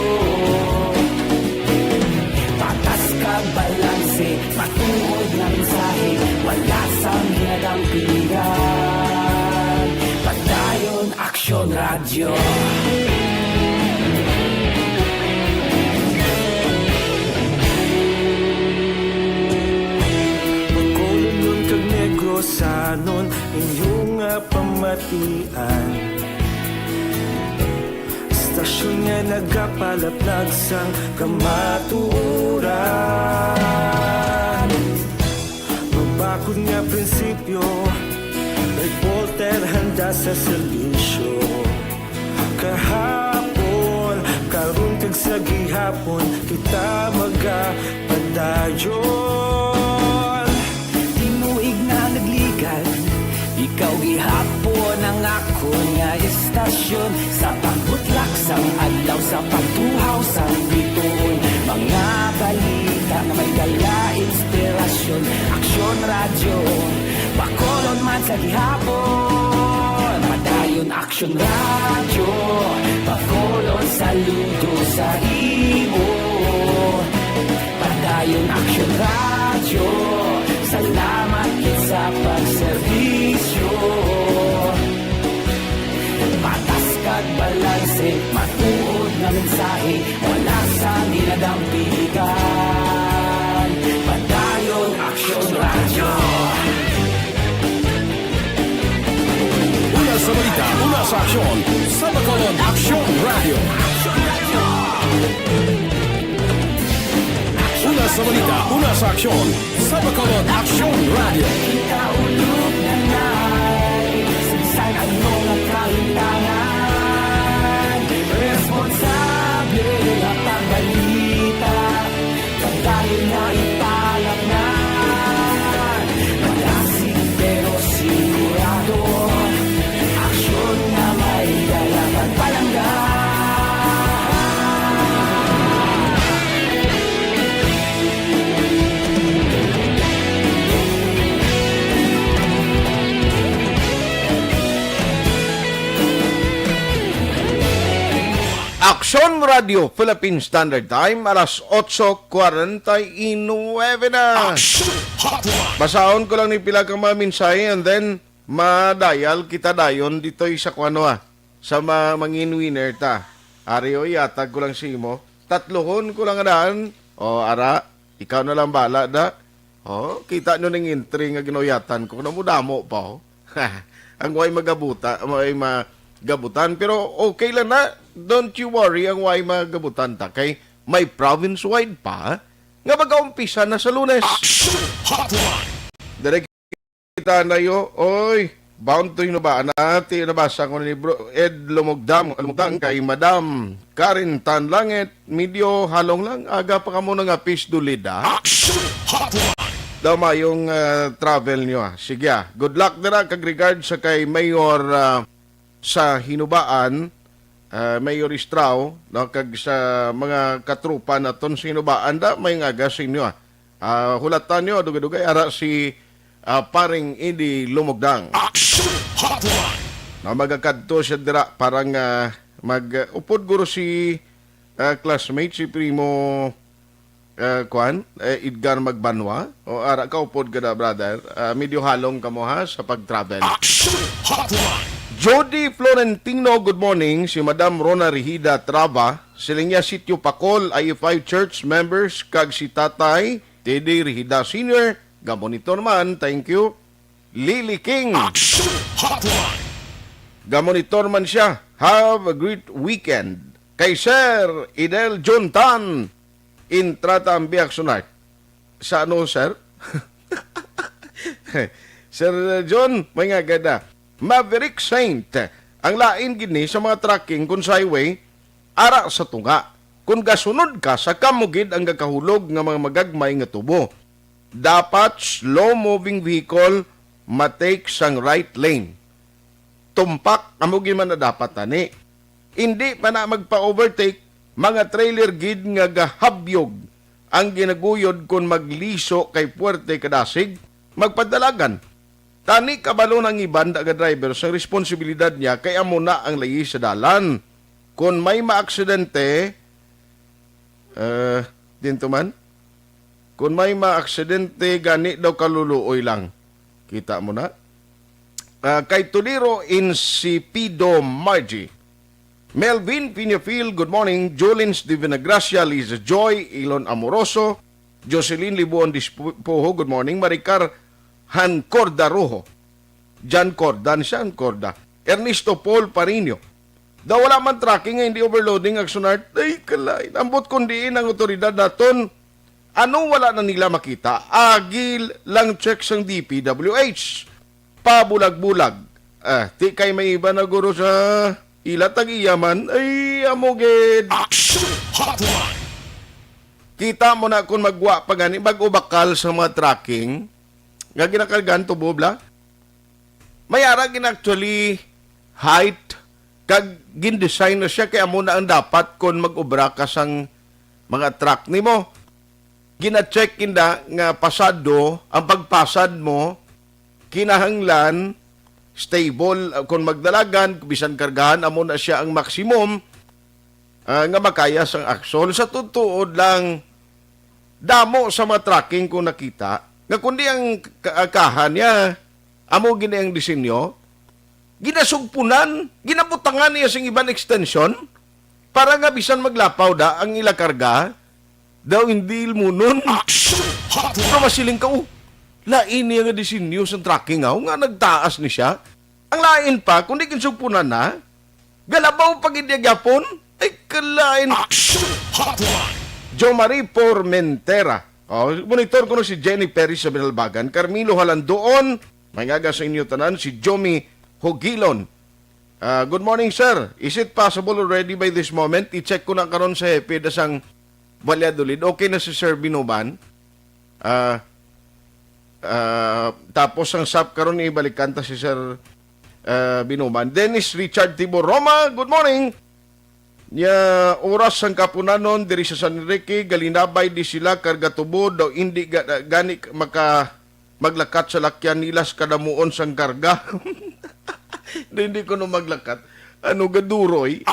Patas kag balanse, matuod nga mensahe, wala sang ginadampigan. Padayon aksyon radyo. Bacolod nun kag Negrosanon, inyong nga pamatian. Stasyon nga nagapalaplag sang kamatuuran. Mabakod nga prinsipyo, reporter handa sa serbisyo. Kahapon, karon kag sa gihapon, kita magapadayon. Tinuig na nagligan, ikaw gihapon ang ako nga istasyon sa pagbutlak sang adlaw sa pagtuhaw sang bituon. Mga balita na may dala inspirasyon. Aksyon radyo, bakolon man sa gihapon. Padayon aksyon radyo, bakolon saludo sa imo. Padayon aksyon radyo, salamat kit sa pagserbisyo. Patas kag balanse, matuod na mensahe, wala sa niladampigan. Padayon aksyon radyo. Una sa balita, una sa aksyon. Sa Bacolod Aksyon Radio. Una sa balita, una sa aksyon. Sa Bacolod Aksyon Radio. Ikaulog na na'y sinsan ang mga kalintangan. Responsable na pagbalita, dahil na ipalag na. Malasig pero sigurado, aksyon na may dalagang palangga. Aksyon Radio, Philippine Standard Time, alas 8:49 na. Basahon ko lang ni pila ka mga mensahe and then madayal kita dayon dito sa sa mangin winner ta. Ario yatag ko lang simo. Tatlohon ko lang daan. O ara, ikaw na lang bala da. O, kita nyo ng entry nga ginoyatan ko. Namudamo pa o. Ang way magabuta, may magabutan. Pero okay lang na. Don't you worry ang way magabutan ta. Kay may province-wide pa nga mag-aumpisa na sa Lunes. Direk kita na yo, oy, bound to ba natin nabasa ko ni Bro Ed Lumugdang kay Madam Karen Tanlangit, medyo halong lang, aga pa ka muna nga pisdulida. Daw mayong travel nyo. Sige, good luck na kag regard sa kay Mayor sa Hinubaan, Mayor Istrao, no, kag sa mga katrupa naton sa Hinubaan, da may ngaga sa inyo. Hulatan nyo, dugay-dugay, ara si paring Idi Lumugdang. Na magakadto siya dira, parang mag-upod guro si classmate, si Primo Edgar Magbanwa. O ara ka upod ka na, brother. Medyo halong ka mo ha sa pag-travel. Jody Florentino, good morning. Si Madam Rona Rihida Traba, siling niya Sitio Pacol, IF5 Church members, kag si Tatay Teddy Rihida Sr., gamonitor man, thank you. Lily King, gamonitor man siya. Have a great weekend. Kay Sir Idel John Tan, Intrata Ambiak Sunart. Sa ano, sir? Sir John, may nga gada. Maverick Saint, ang lain gini sa mga trucking kung sa highway, ara sa tunga. Kung gasunod ka sa kamugid ang gakahulog ng mga magagmay nga tubo, dapat slow-moving vehicle matake sang right lane. Tumpak, amugin man na dapat tani. Hindi pa na magpa-overtake, mga trailer gid nga gahabyog ang ginaguyod kung magliso kay puwerte kadasig, magpadalagan. Tani kabalo ng iban daga driver sa responsibilidad niya kaya muna ang layi sa dalan. Kung may maaksidente, dinto man, kung may maaksidente, gani daw kaluluoy lang. Kita mo na. Kay Tuliro Insipido Margie. Melvin Pinafil, good morning. Jolins de Vinagracia, Liza Joy, Ilon Amoroso, Jocelyn Libuon Dispoho, good morning. Maricar Han Corda Rojo, Jan Cordan, Sean Corda, Ernesto Paul Parino. Daw wala man tracking nga hindi overloading ang sunart. Ay, kalay. Ambot kundi ang otoridad naton. Ano wala na nila makita? Agil lang check sang DPWH. Pabulag-bulag. Ti kay may iba na guro sa ilatag iyaman. Ay, amoged. Kita mo na kung magwa pa gani, mag-ubakal sa mga tracking, nga ginakargan to bobla. Mayara gin actually height, kag gin-design na siya, kaya muna ang dapat kung mag-obra ka sang mga truck ni mo. Gina-check kinda nga pasado, ang pagpasad mo, kinahanglan, stable, kung magdalagan, bisan kargahan, amo na siya ang maximum, nga makaya sang aksyon. Sa tutuod lang, damo sa mga tracking kung nakita, nga kundi ang kahan niya, amo gina ang disenyo, ginasugpunan, ginabutangan niya sing ibang extension, para nga bisan maglapaw da ang ilakarga, daw hindi ilmunon. Pero masiling ka, lain niya nga disenyo sa tracking nga nagtaas ni siya. Ang lain pa, kundi kinsugpunan na, galabaw pag idyagapon, ay kalain. Jo Marie Formentera. Monitor ko na si Jenny Perry sa Binalbagan. Carmelo Halandoon. May ngaga sa inyo tanan, si Jomi Hogilon. Good morning, sir. Is it possible already by this moment? I-check ko na karon sa hepe dasang Valladolid. Okay na si Sir Binoban. Tapos ang SAP karon ibalikan ta si Sir Binoban. Dennis Richard Tibor Roma. Good morning. Oras ang kapunanon diri sa San Enrique, galinabay di sila karga tubod daw hindi gani maglakat sa lakyan nilas kadamuon sang karga. Hindi ko no maglakat. Ano gaduroy?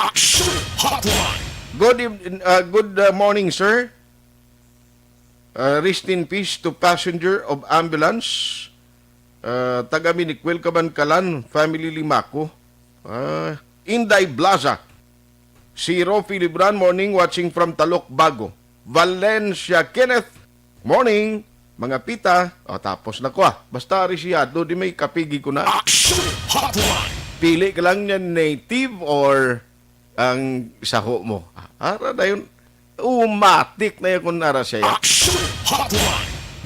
Good morning, sir. Rest in peace to passenger of ambulance. Taga Minikwel Kabankalan, family Limako. Inday Blaza. Si Rofi Libran, morning, watching from Talok Bago. Valencia Kenneth, morning. Mga pita, tapos na ko Basta resiyado, di may kapigi ko na. Pili ka lang niya native or ang saho mo. Ara na yun. Umatik na yun kung nara siya.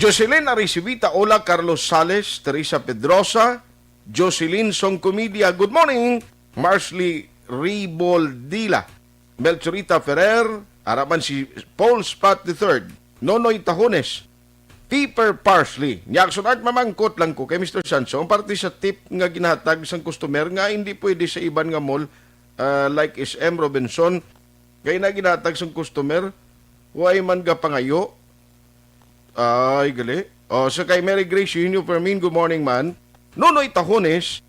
Jocelyn Arisibita, Ola Carlos Sales, Teresa Pedrosa, Jocelyn Songcomedia, good morning. Marsley Riboldila, Melchorita Ferrer, araman si Paul Spot III, Nonoy Tahones, Piper Parsley. Nyakson at mamangkot lang ko kay Mr. Sanso, ang parte sa tip nga ginahatag sang customer nga hindi pwede sa iban nga mall like SM Robinson, kaya na ginahatag sang customer, huwag man ga pangayo. Ay, gali. So kay Mary Grace Junior Fermin, good morning man. Nonoy Tahones,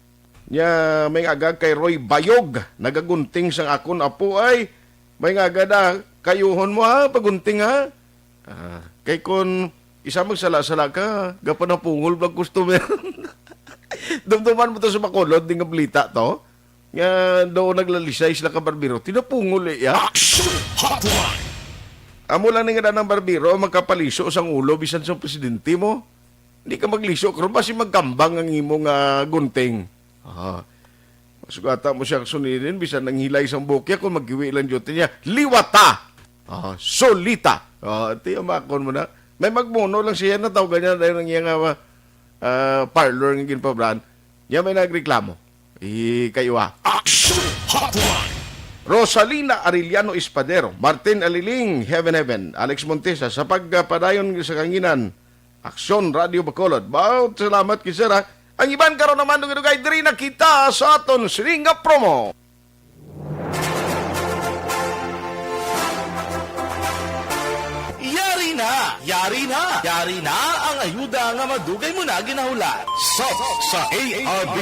nya may agag kay Roy Bayog, nagagunting sang akon apo ay may agad kayuhon mo pagunting kay kon isa magsala-sala ka gapan na pungol blag customer. Dumduman mo to sa Bacolod ding balita to nga daw naglalisay sila ka barbero tinapungol amo lang nga ng barbero magkapaliso sang ulo bisan sa presidente mo hindi ka magliso karon basi magkambang ang imong gunting. Sugata mo siya suninin, bisan nang hilay sang bukya kung maggiwi lang dito niya. Liwata! Solita! Ito yung makon mo na. May magmuno lang siya na tawag niya dahil ng iyang parlor ng ginpabran. Niya may nagreklamo. Kayo Rosalina Arellano Espadero, Martin Aliling, Heaven, Alex Montesa, sa pagpadayon sa kanginan, Aksyon Radio Bacolod. Baut, salamat kisera. Ang iban karon naman dugay diri nakita sa aton sininga promo. Yari na ang ayuda nga madugay mo na ginahulat. SAP sa ARB.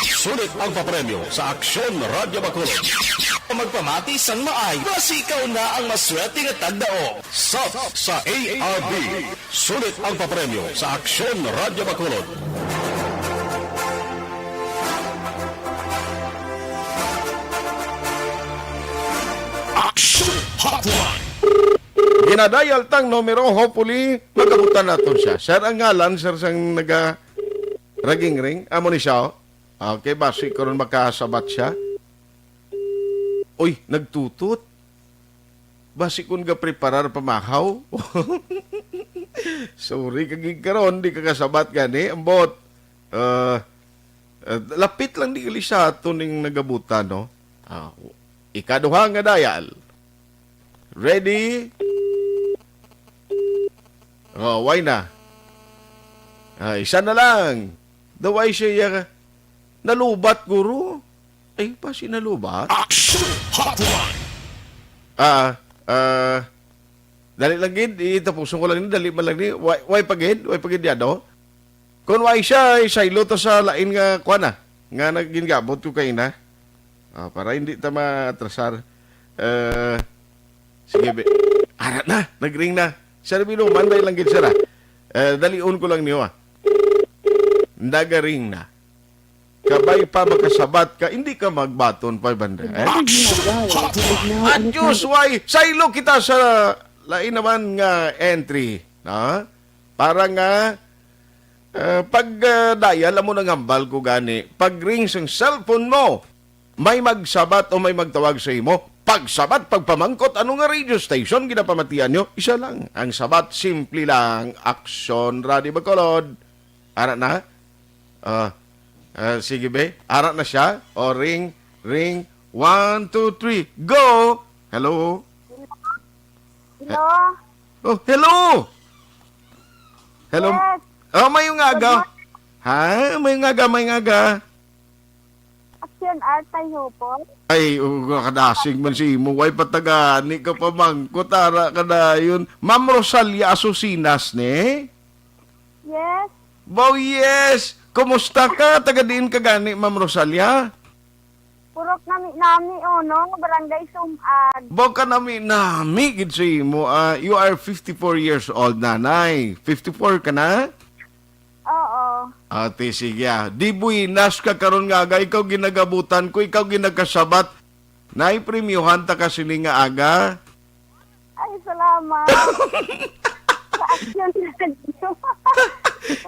Sulit ang papremyo sa Aksyon Radio Bacolod. Magpamati sang maay, basi ikaw na ang maswerte nga tagdao. SAP sa ARB. Sulit ang papremyo sa Aksyon Radio Bacolod. Hotline. Ginadayal tang numero, hopefully magabutan natin siya. Sir, ang ngalan, sir, sang raging ring. Amo ni siya, okay, basi ko rin makasabat siya. Uy, nagtutut. Basi kung ga-preparar pamahaw. Sorry, kagig karon di kakasabat gani. Ambot, lapit lang di kalisa ito ning nagabutan, no? Ikaduha nga dayal. Ready? Why na? Isa na lang. Daway siya nalubat, guru. Ay, pa sinalubat? Action Hotline. Dali lang gid, itapuson ko lang ni, dali man lang ni, way pagid yado. Kung way siya, saylo to sa lain nga, kuha na, nga nagingabot ko kayo na. Para hindi ta matrasar. Sige, arat na, nagring na. Sir Binuman, dahil lang gid sira. Daliun ko lang niyo, Nagaring na. Kabay pa makasabat ka, hindi ka magbaton 500. Diyos, why? Saylo kita sa lain naman nga entry. Para nga, pag dial mo ng hambal ko gani, pag rings ang cellphone mo, may magsabat o may magtawag sa imo. Pag sabat, pagpamangkot, ano nga radio station ginapamatian nyo? Isa lang. Ang sabat, simple lang. Action Radio Bacolod. Ara na? Sige be. Ara na siya. O ring. 1, 2, 3. Go! Hello? Hello? Oh, hello! Hello? Yes. Oh, may aga. Ha? May aga. Action Art tayo po. Ay, kadasig man si mo. Way patagani ka pa mangkot. Ara ka na yun. Ma'am Rosalia Asusinas, ne? Yes. Bow, yes! Kumusta ka? Taga-diin ka gani, Ma'am Rosalia? Purok nami ono, barangay Sumag. Bow ka nami, gid si mo. You are 54 years old, nanay. 54 ka na? Oo. Ate, sige. Di buinas ka karon nga aga. Ikaw ginagabutan ko, ikaw ginagasabat. Naipremyuhan ta kasi ni nga aga. Ay, salamat. Sa Action Radio.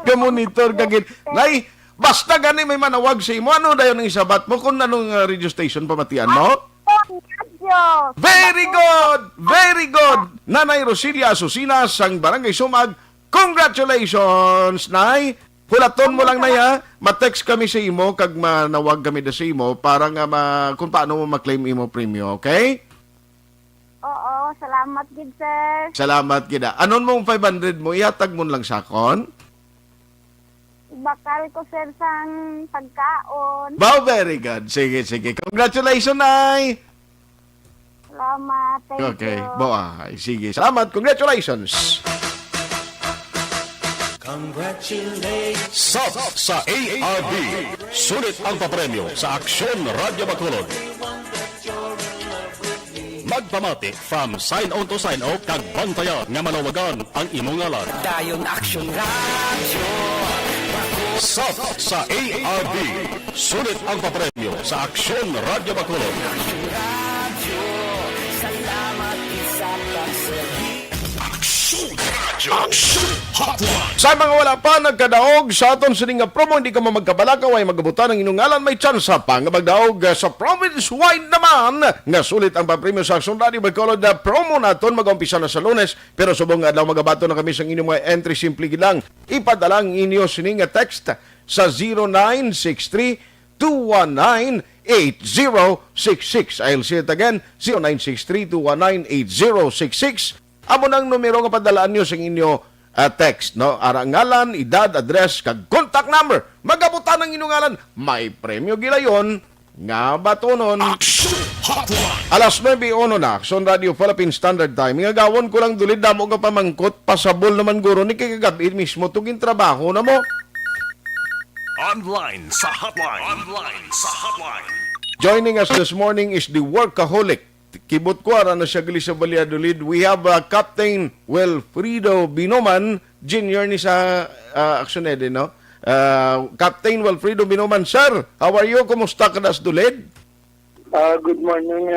Gamonitor kagin. Nay, basta gani may manawag sa imo. Ano dayon ang isabat mo? Kung anong radio station pamatian mo? Radio. Very good! Very good! Nanay Rosilia Asusinas, ang Barangay Sumag. Congratulations, Nay! Hulaton mo lang, Nay, ha? Ma-text kami sa imo, kag manawag kami da sa imo, para nga kung paano mo ma-claim imo premium, okay? Oo, salamat gid sir. Salamat, gida. Anon mong 500 mo, ihatag mo lang sa akon? Bakal ko sir sang pagkaon. Wow, very good. Sige. Congratulations, Nay! Salamat. Thank Okay, you. boy. Sige, salamat. Congratulations! Sub sa ARB. Sulit ang papremyo sa Aksyon Radio Bacolod. Magpamati from sign on to sign off kag bantayan nga manawagan ang imong ngalan. Dayon Action Radio. Sub sa ARB. Sulit ang papremyo sa Aksyon Radio Bacolod. Salamat isa pagserbi. Action Hotline. Sa mga wala pa nagkadaog sa aton sa nga promo, hindi ka mamagkabalakaw ay magabutan ng inyong ngalan, may tsansa pa nga magdaog sa province-wide naman nga sulit ang papremyo sa Action Radio Bacolod na promo naton mag-umpisa na sa Lunes, pero subong nga daw magabato na kami sa inyong mga entry, simple gilang ipadalang inyo sining nga text sa 0963-219-8066. I'll say it again, 0963-219-8066. Amo nang numero nga padalaan nyo sa inyo text, no? Arangalan, edad, address, kag contact number. Magabutan ng inyong ngalan. May premyo gilayon nga batonon. Action Hotline. Alas 9:01 na, Action Radio Philippine Standard Time. Nga gawon ko lang dulid damo nga pamangkot, pasabol naman guro ni kay kagabi mismo tugin trabaho na mo. Online sa hotline. Joining us this morning is the workaholic. Kibot ko ara na siya gali sa Valladolid. We have Captain Wilfredo Binoman, Jr. ni sa Actionede, no? Captain Wilfredo Binoman, sir, how are you? Kumusta ka das dulid? Good morning,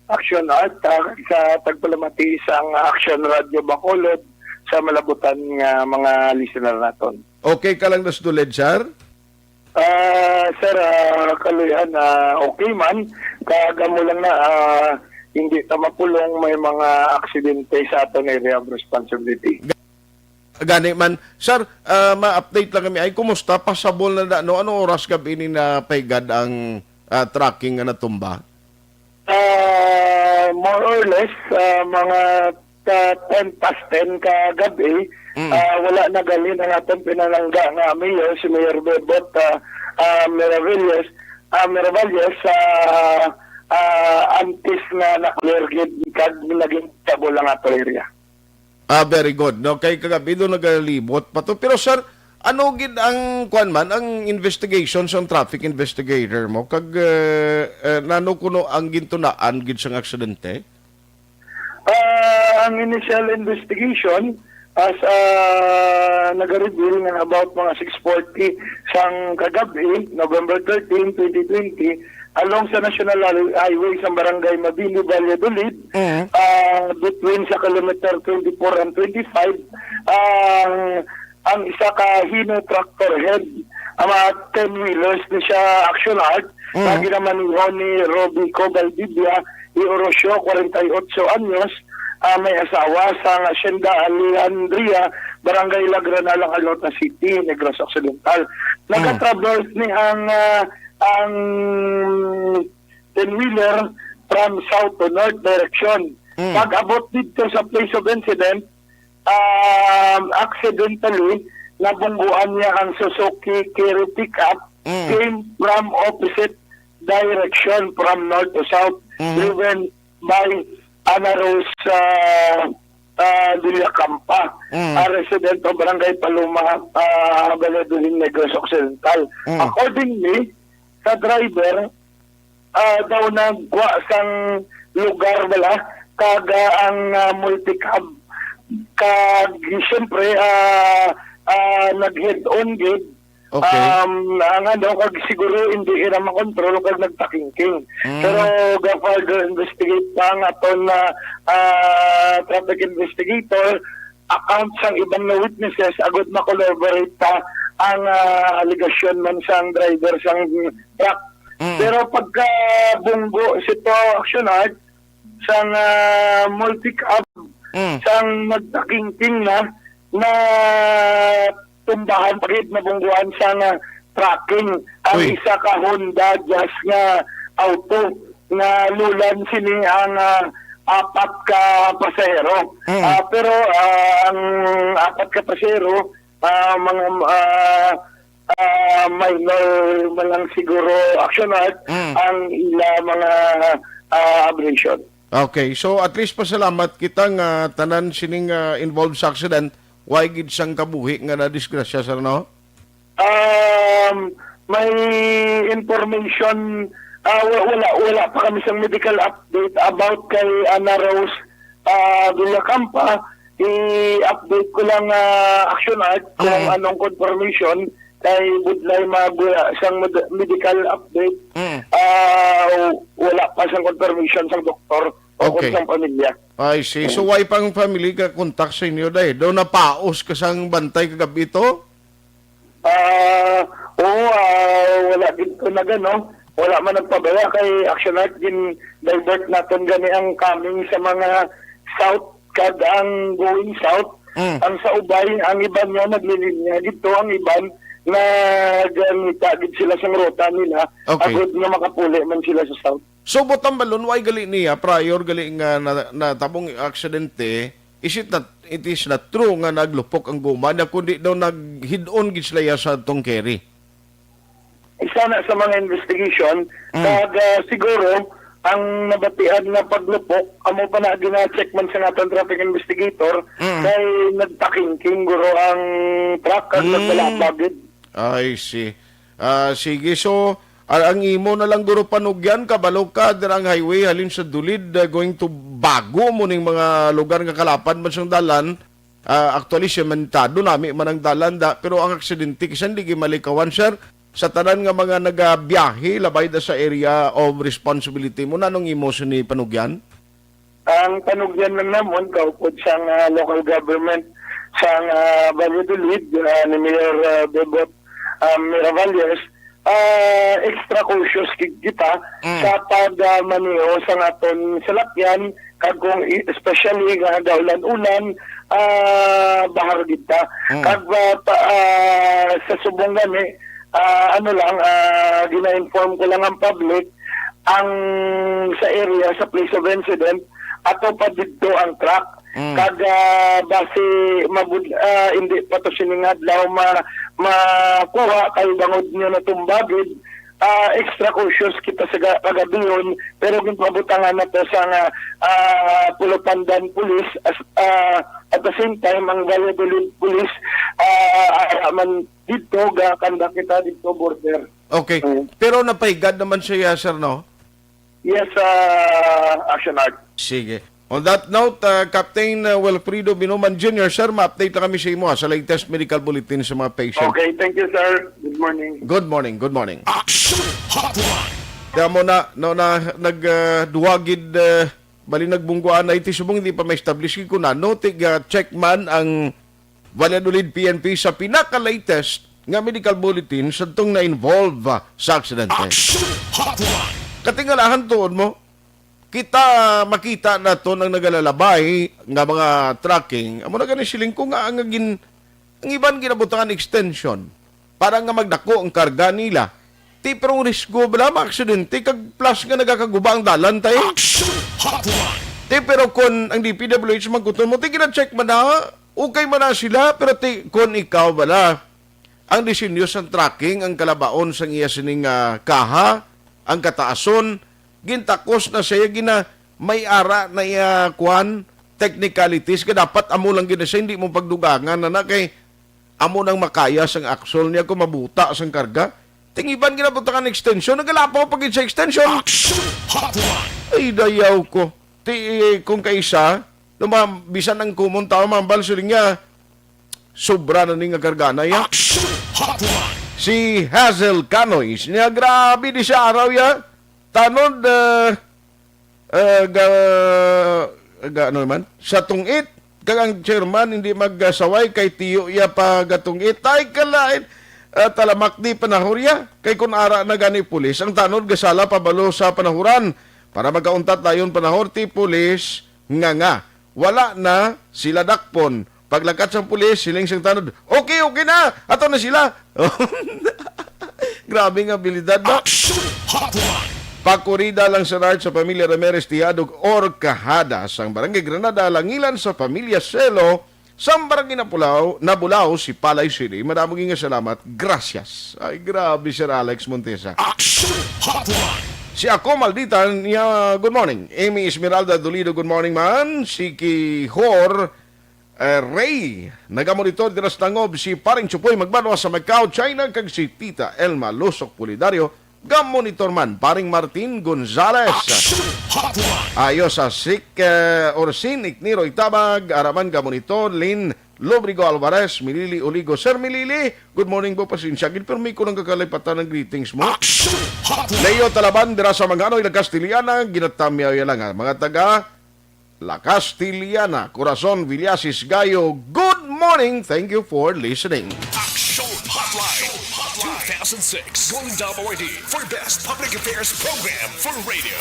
Action Art, sa tagpalamati sang Action Radio Bacolod sa malabutan nga mga listener naton. Okay ka lang das dulid, sir? Sir, kaluyan, okay man. Kagamo lang na hindi ta mapulong may mga aksidente sa aton area of responsibility. Gani man. Sir, ma-update lang kami. Ay, kumusta? Pasabol na no? Ano oras gabi ni na paigad ang tracking nga natumba? More or less, mga 10 past 10 kagabi, wala na gali na natin pinalangga nga mayor, si Mayor Bebot Meravillas, Miravalles sa antis na na-clear gid kag naging table lang ato area. Very good. No, kay kagabi doon nagalibot pa to. Pero sir, ano gid ang ang investigation sa traffic investigator mo kag nano kuno ang gintunaan gid sang aksidente? Ang initial investigation as nag-reveal nga about mga 6:40 sang kagabi, November 13, 2020, along sa National Highway sa Barangay Mabini, Valladolid, between sa kilometer 24 and 25, ang isa ka Hino tractor head, ang mga 10-wheelers ni siya action art, lagi naman ni Ronnie Robico Valdivia, Iorosio, 48 anyos, may asawa sa Hacienda Alejandria, Barangay La Granada, Calota City, Negros Occidental. Nagka-traverse ni ang 10-wheeler from south to north direction. Pag-abot dito sa place of incident, accidentally, nabungguan niya ang Suzuki Carry pickup, came from opposite direction from north to south, driven by Ana Rose Villacampa, a resident of Barangay Paluma, Valladolid, Negros Occidental. Accordingly, sa driver, daw nagwa sang lugar wala, kaga ang multicab, kag siyempre, nag-head on gate. Ang kag siguro hindi ira makontrol kag nagtakingking. Pero further investigate pa ang aton na traffic investigator, account sang ibang na witnesses, agad makolaborate pa ang allegation man sang driver sang truck. Pero pagka bunggo sito action art sang multi-cab sang nagtakingking na tumbahan pagit na bungguan sa tracking ang isa ka Honda Jazz nga auto na lulan sini ang apat ka pasahero. Pero ang apat ka pasahero mga minor malang siguro action art ang ila mga abrasion. Okay, so at least pasalamat kitang tanan sining involved sa accident. Why gid sang kabuhi nga na disgrasya sir no? May information wala pa kami sang medical update about kay Ana Rose Villacampa. I-update ko lang action art kung anong confirmation kay budlay sang medical update. Wala pa sang confirmation sang doktor o sang pamilya. I see. So why pang family ka contact sa inyo dahil? Daw na paos ka sang bantay kagabi ito? Wala din ko na gano. Wala man nagpabaya kay action art din divert natin gani ang coming sa mga south kag ang going south. Ang sa ubay, ang iban niya naglilinya dito, ang iban na gamita gid sila sa ruta nila. Agad nga makapuli man sila sa south. So botang balon why gali niya prior gali nga na tabong aksidente, it is not true nga naglupok ang guma na kundi daw naghid-on gid sila sa tong carry. Isa na sa mga investigation kag siguro ang nabatian na paglupok amo pa na gina-check man sa natong traffic investigator kay nagtakingking guro ang truck at nagbalabagid. I see. Sige, so ang imo na lang duro panugyan kabalo ka dirang highway halin sa Dulid going to bago mo ning mga lugar nga kalapan man sang dalan. Actually sementado nami man ang dalan pero ang aksidente kisan di malikawan sir sa tanan nga mga nagabiyahe labay da sa area of responsibility mo nanong imo ni panugyan? Ang panugyan man namon kaupod sang local government sang Valladolid ni Mayor Bebot Miravalles. Extra cautious kita sa pagmaniho sa aton salakyan kag kung especially nga daulan-ulan bahar kita kag sa subong gani gina-inform ko lang ang public ang sa area sa place of incident ato pa dito ang truck kag base hindi pa to siningad law makuha kay bangod niyo na tumbagid extra cautious kita sa kagabihon, pero ginpabutangan na to sa nga Pulupandan Police at the same time ang Valladolid Police man dito kanda kita dito border. Okay. Pero napahigad naman siya, sir, no? Yes, Action Art. Sige. On that note, Captain Wilfredo Binuman Jr., sir, ma-update lang kami sa imo sa latest medical bulletin sa mga patient. Okay, thank you, sir. Good morning. Good morning, good morning. Action Hotline. Kaya mo na nagduwagid, bali nagbungguan na iti subong hindi pa ma-establish ko na no, check man ang Valladolid PNP sa pinaka-latest nga medical bulletin sa itong na-involve sa aksidente. Action Hotline. Katingalahan tuon mo, kita makita na to ng nagalalabay nga mga tracking. Amo na ganin siling ko nga ang iban ginabutangan extension para nga magdako ang karga nila. Ti pero risgo bala maaksidente kag plus nga nagakaguba ang dalan tayo. Action Hotline. Ti pero kon ang DPWH magkuton mo, ti gina-check man na, okay man na sila, pero ti kon ikaw bala, ang disenyo sa tracking, ang kalabaon sa iya sining kaha, ang kataason, gintakos na siya gina may ara na kwan technicalities ka dapat amo lang gina siya hindi mo pagdugangan na kay amo nang makaya sang axle niya kung mabuta sang karga tingiban ginabutangan extension nagalapaw pag sa extension ay dayaw ko kung kaisa bisan ang kumunta mambal suling niya sobra na ning karga na ya si Hazel Canoy niya grabe di siya araw ya tanod ano naman sa tungit kagang chairman hindi magsaway kay tiyo iya pa gatungit ay kalain talamak di panahurya kay kun ara na gani pulis ang tanod gasala pabalo sa panahuran para magkauntat dayon panahor ti pulis nga wala na sila dakpon paglakat sa pulis siling sing tanod okay na ato na sila grabe nga abilidad ba pakurida lang sa Rart sa pamilya Ramirez Tiadog or Kahada sang Barangay Granada langilan sa pamilya Selo sa Barangay Nabulaw si Palay City. Maraming nga salamat. Gracias. Ay grabe Sir Alex Montesa. Si ako Malditan niya good morning. Amy Esmeralda Dolido good morning man. Si Kihor Ray nagamonitor diras tangob si Paring Chupoy magbanwa sa Macau, China kag si Tita Elma Losok Pulidario monitor man, Paring Martin Gonzales. Ayos sa Sik Orsin, Ikniro Itabag, Araman Gamonitor, Lin Lobrigo Alvarez, Milili Oligo. Sir Milili, good morning po, pasensya. Pero may kulang kakalipatan ng greetings mo. Leo Talaban, dira sa mga La Castiliana, ginatamyaw yan lang. Mga taga La Castiliana, Corazon, Villasis, Gayo, good morning. Thank you for listening. Action Hotline 2006 Golden Dome Award for Best Public Affairs Program for Radio.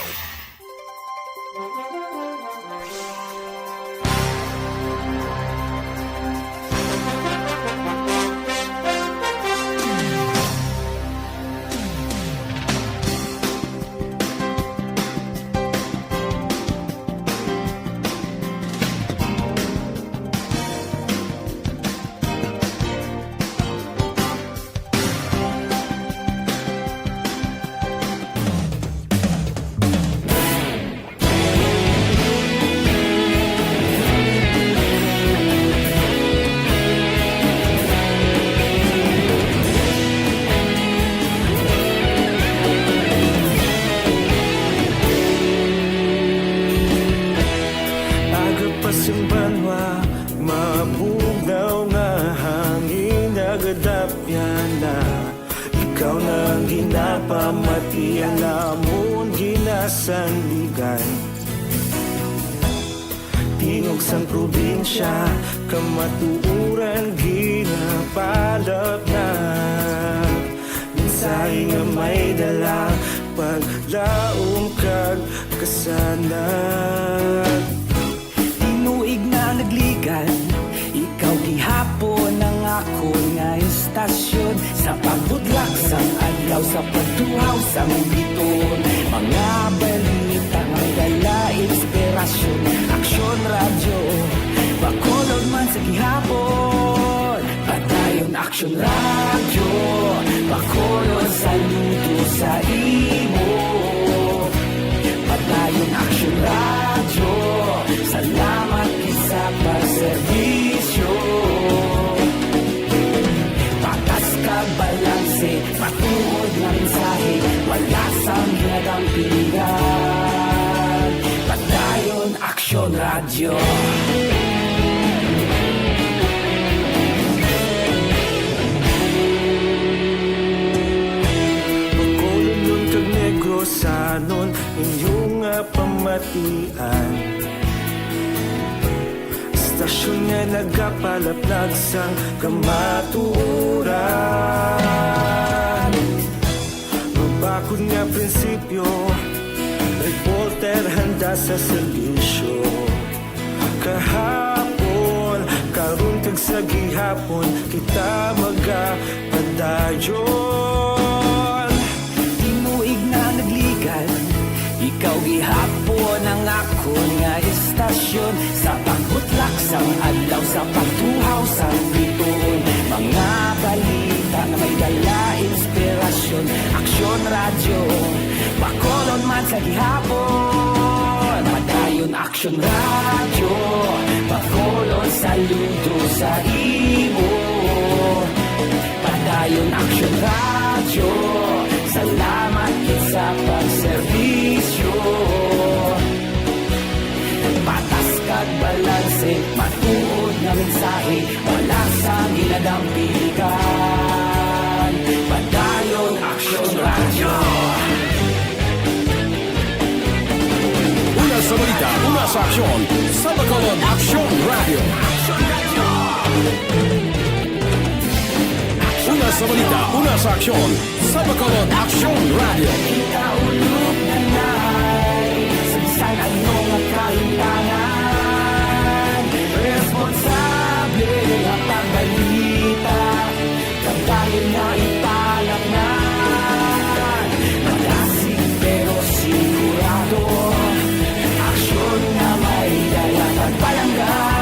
Sandigan tingog sang probinsya kamatuuran ginapalap na mensahe nga may dala paglaom kag kasanag tinuig na nagligan ikaw gihapon ang ako nga istasyon sa pagbudlak sang adlaw sa pagtuhaw sang biton mga balita nga dala inspirasyon aksyon radyo bakolod man sa gihapon padayon aksyon Action Radio, Bacolod saludo sa imo. Padayon Action Radio, salamat isa pagserbisyo. Patas kag balanse, matuod nga mensahe, wala sang hinagang pilihan. Padayon Action Radio. Sanon inyong pamatian, istasyon nga nagapalaplag sang kamaturan. Mabakod nga prinsipyo, reporter handa sa serbisyo. Kahapon, karun kag sa gihapon, kita magapadayon. Tinuig na nagligal, ikaw gihapon ang ako nga istasyon. Sa pagbutlak sang adlaw, sa pagtuhaw sang biton, mga balita na may dala inspirasyon. Aksyon Radio, Bacolod man sa gihapon. Padayon Action Radio, Bacolod saludo sa imo. Padayon Action Radio, salamat sa pagserbisyo. Patas kag balanse, matuod nga mensahe, wala sang ginadampigan. Padayon Action Radio. Una sa balita, una sa aksyon, sa Bacolod Action Radio. Una sa balita, una sa aksyon, sa Bacolod Action Radio. Ikaulog na na'y sabisan ano nga kahintangan. Responsable ang pagbalita, kabayan na ipalaknan. Malasig pero sigurado, aksyon na may dala pagpalanggan.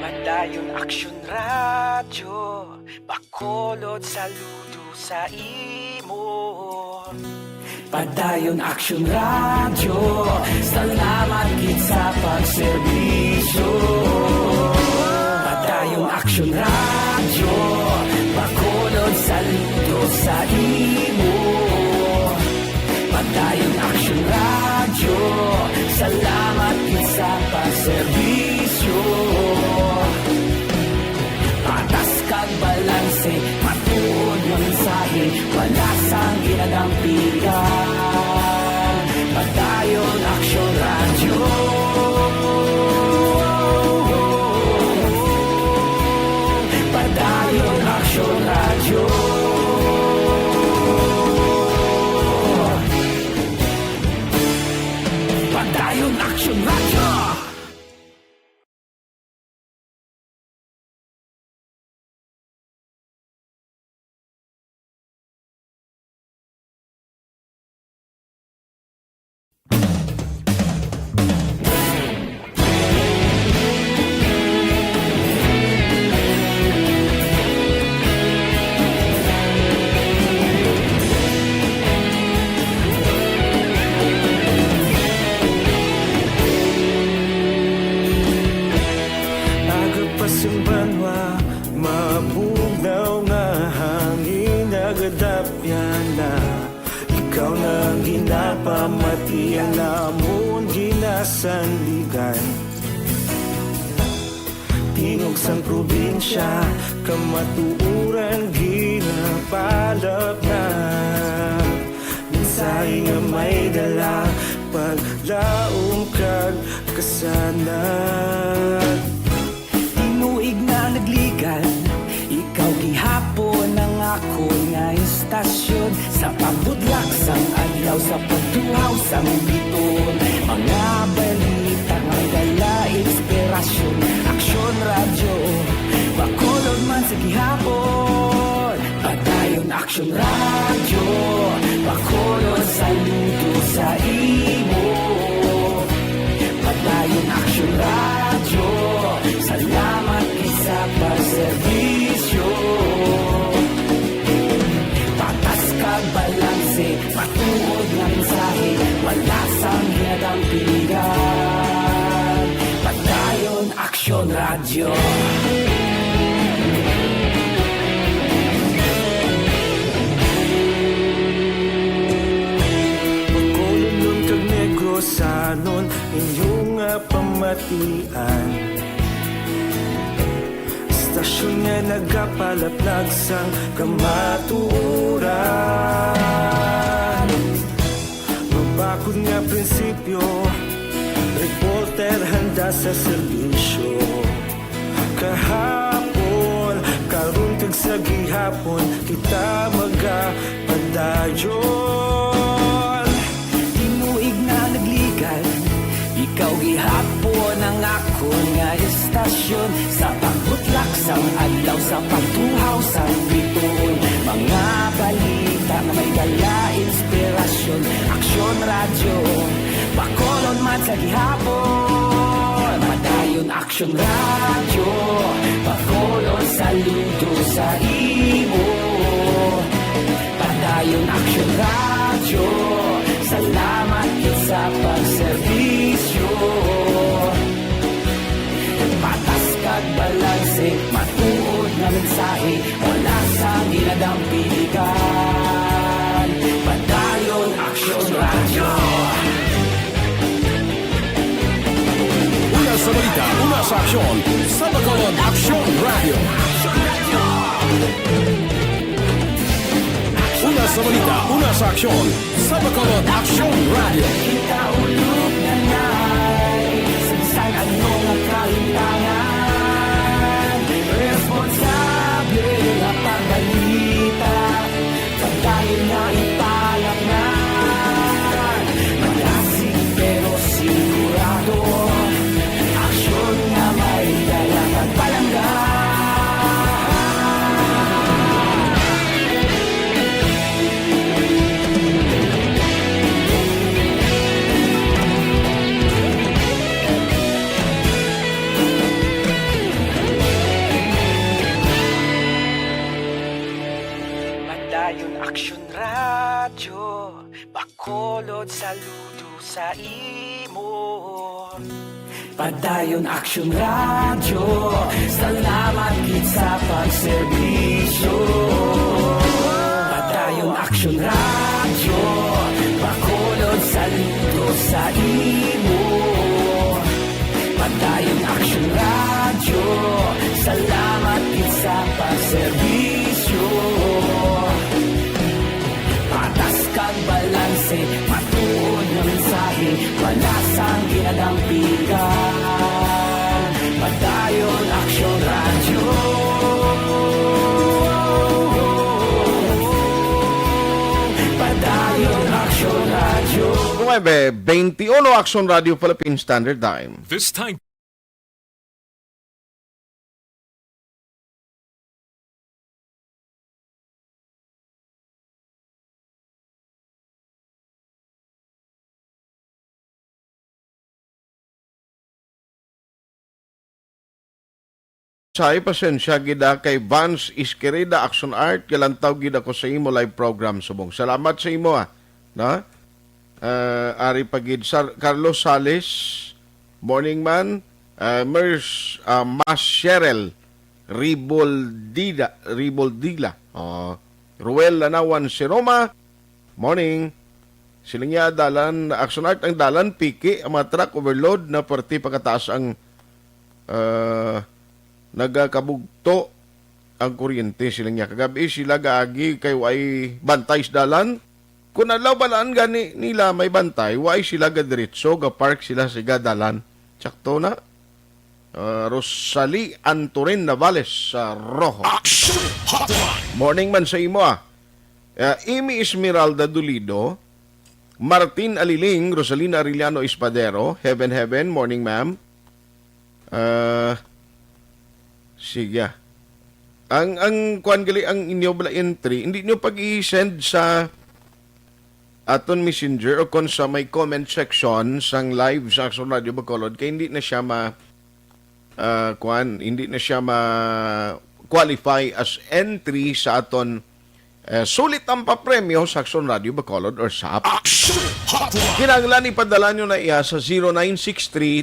Padayon Action Radio, Bacolod saludo sa imo. Padayon Action Radio, salamat gid sa pagserbisyo. Padayon Action Radio, Bacolod saludo sa imo. Padayon Action Radio, salamat gid sa pagserbisyo. Patas kag balanse, matuod nga mensahe, wala sang ginadampigan. Padayon Action Radio. Padayon Action Radio. Padayon Action Radio. Mabugnaw nga hangin nagadapyan na ikaw nang ginapamatian namon ginasanligan. Tingog sang probinsya, kamatuuran ginapalap na. Mensahe nga may dala, paglaom kag kasanan. Tinuig na nagligan, ikaw gihapon ang ako nga istasyon. Sa pagbutlak sang adlaw, sa pagtuhaw sang biton, mga balita nga dala inspirasyon. Aksyon aksyon radyo, bakulod man sa gihapon. Padayon aksyon radyo, bakulod saludo sa imo. Padayon aksyon radyo, salamat isa pa serbisyo. Patas kag balanse, matuod nga mensahe, wala sang hinadang piligan. Padayon aksyon radyo. Sanon inyong pamatian, istasyon nga nagapalaplag sang kamaturan. Mabakod nga prinsipyo, reporter handa sa serbisyo. Kahapon, karong kag sa gihapon, kita magapadayon. Ikaw gihapon ang akon nga istasyon, sa pagbutlak sang adlaw, sa pagtuhaw sa bituon. Mga balita na may dala inspirasyon, aksyon radyo, bakolon man sa gihapon. Padayon aksyon radyo, bakolon saludo sa imo. Padayon aksyon radyo, salamat sa pagserbisyo. Patas kag balanse, matuod na mensahe, wala sang ginadang piligan. Padayon aksyon radyo. Una sa balita, una sa aksyon, sa Bacolod Aksyon Radio. Una sa balita, una sa aksyon, sa Bacolod Aksyon Radio. Kita ulog na na'y sansan ano nga kahintangan. Responsable na pagbalita, pagkain na ipalak na. Malasig pero sigurado, aksyon na may dalang at palanggan. 'Yung Aksyon Radyo, bakolod saludo sa imo. Padayon Aksyon Radyo, salamat gid sa pagserbisyo. Padayon Aksyon Radyo, bakolod saludo sa imo. Padayon Aksyon Radyo, salamat gid sa pagserbisyo. Patas kag balanse, matuod na mensahe, wala sang ginadampigan. Padayon Aksyon Radyo. Padayon Aksyon Radyo. 21 Aksyon Radio Philippine Standard Time. This time. Say pasensya gida kay Vance Isquerida Action Art galantaw gid ako sa imo live program subong. Salamat sa imo na. Ari pagid Carlos Sales, morning man. Mas Cheryl Riboldila. Ruel Lanawan si Roma, morning. Silang niya dalan Action Art ang dalan piki ang mga truck overload na perti pagkataas ang nagakabugto ang kuryente silang niya. Kagabi sila gaagi kay way bantay sa dalan. Kung nalaw balaan gani nila may bantay, way sila gadiritso, ga-park sila sa dalan. Sakto na. Rosalie Antorin Navales sa Rojo. Morning man sa imo Amy Esmeralda Dulido, Martin Aliling, Rosalina Arellano Espadero, Heaven, morning ma'am. Sige. Ang kuan gali ang inyo bala entry, hindi nyo pag-i-send sa aton messenger o kon sa may comment section sang live sa Action Radio Bacolod kay hindi na siya hindi na siya qualify as entry sa aton sulit ang papremyo sa Action Radio Bacolod or SAP. Kinahanglan ipadala nyo na iya sa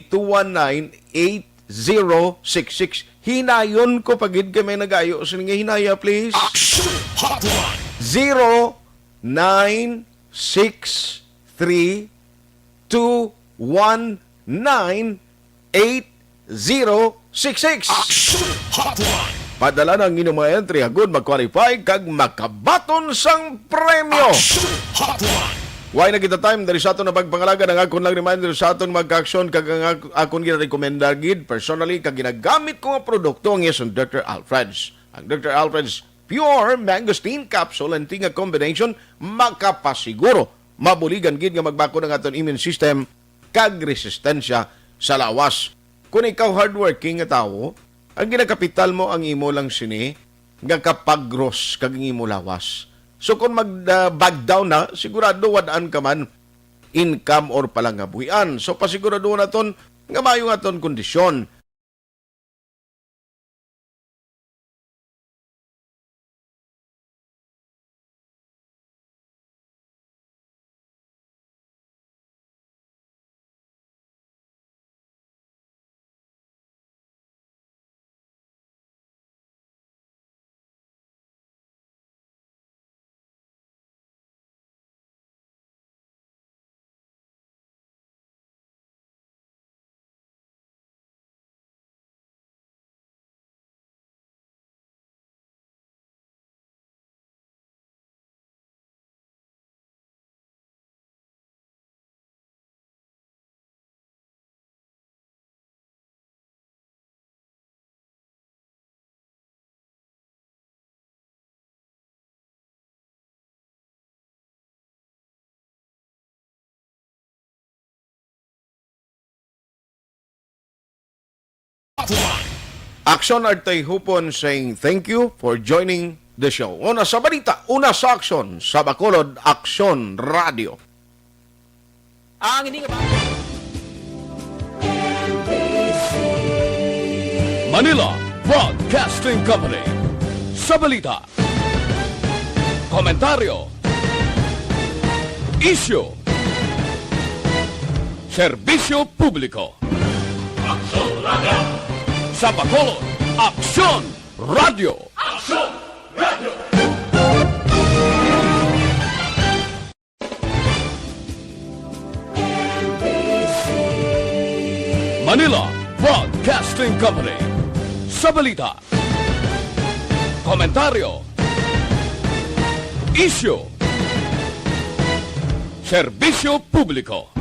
0963-219-8066. Hinayon ko pagid kami nagayo. So nga hinaya, please. 0963-219-8066. Padala ng inyong mga entry agud mag-qualify kag makabaton sang premyo. Why na kita time dari sa aton na pagpangalaga ng akon lang reminder sa aton mag-action kag ang akon gina-recommenda gid personally kag ginagamit ko nga produkto ang isang Dr. Alfred's. Ang Dr. Alfred's Pure Mangosteen Capsule and tinga combination makapasiguro mabuligan gid nga magbako ng aton immune system kag resistensya sa lawas. Kung ikaw hardworking nga tawo, ang ginakapital mo ang imo lang sini nga kapag-gross kag imo lawas. So kung mag-bag down na, sigurado wadaan ka man income or palangabuhian. So pasigurado naton nga mayo nga aton kondisyon. Action Artay Hupon saying thank you for joining the show. Una sa balita, una sa aksyon sa Bacolod Action Radio. Ang hindi ka ba? Manila Broadcasting Company. Sa balita, komentaryo, issue, serbisyo publiko. Action Radio! Sa Bacolod, Action Radio! Action Radio! Manila Broadcasting Company. Sa balita, komentaryo, issue, serbisyo publiko.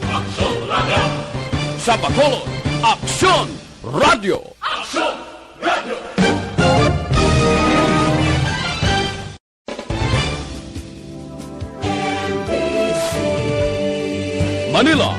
Action Radio! Sa Bacolod, Action Radio! Action Radio! Manila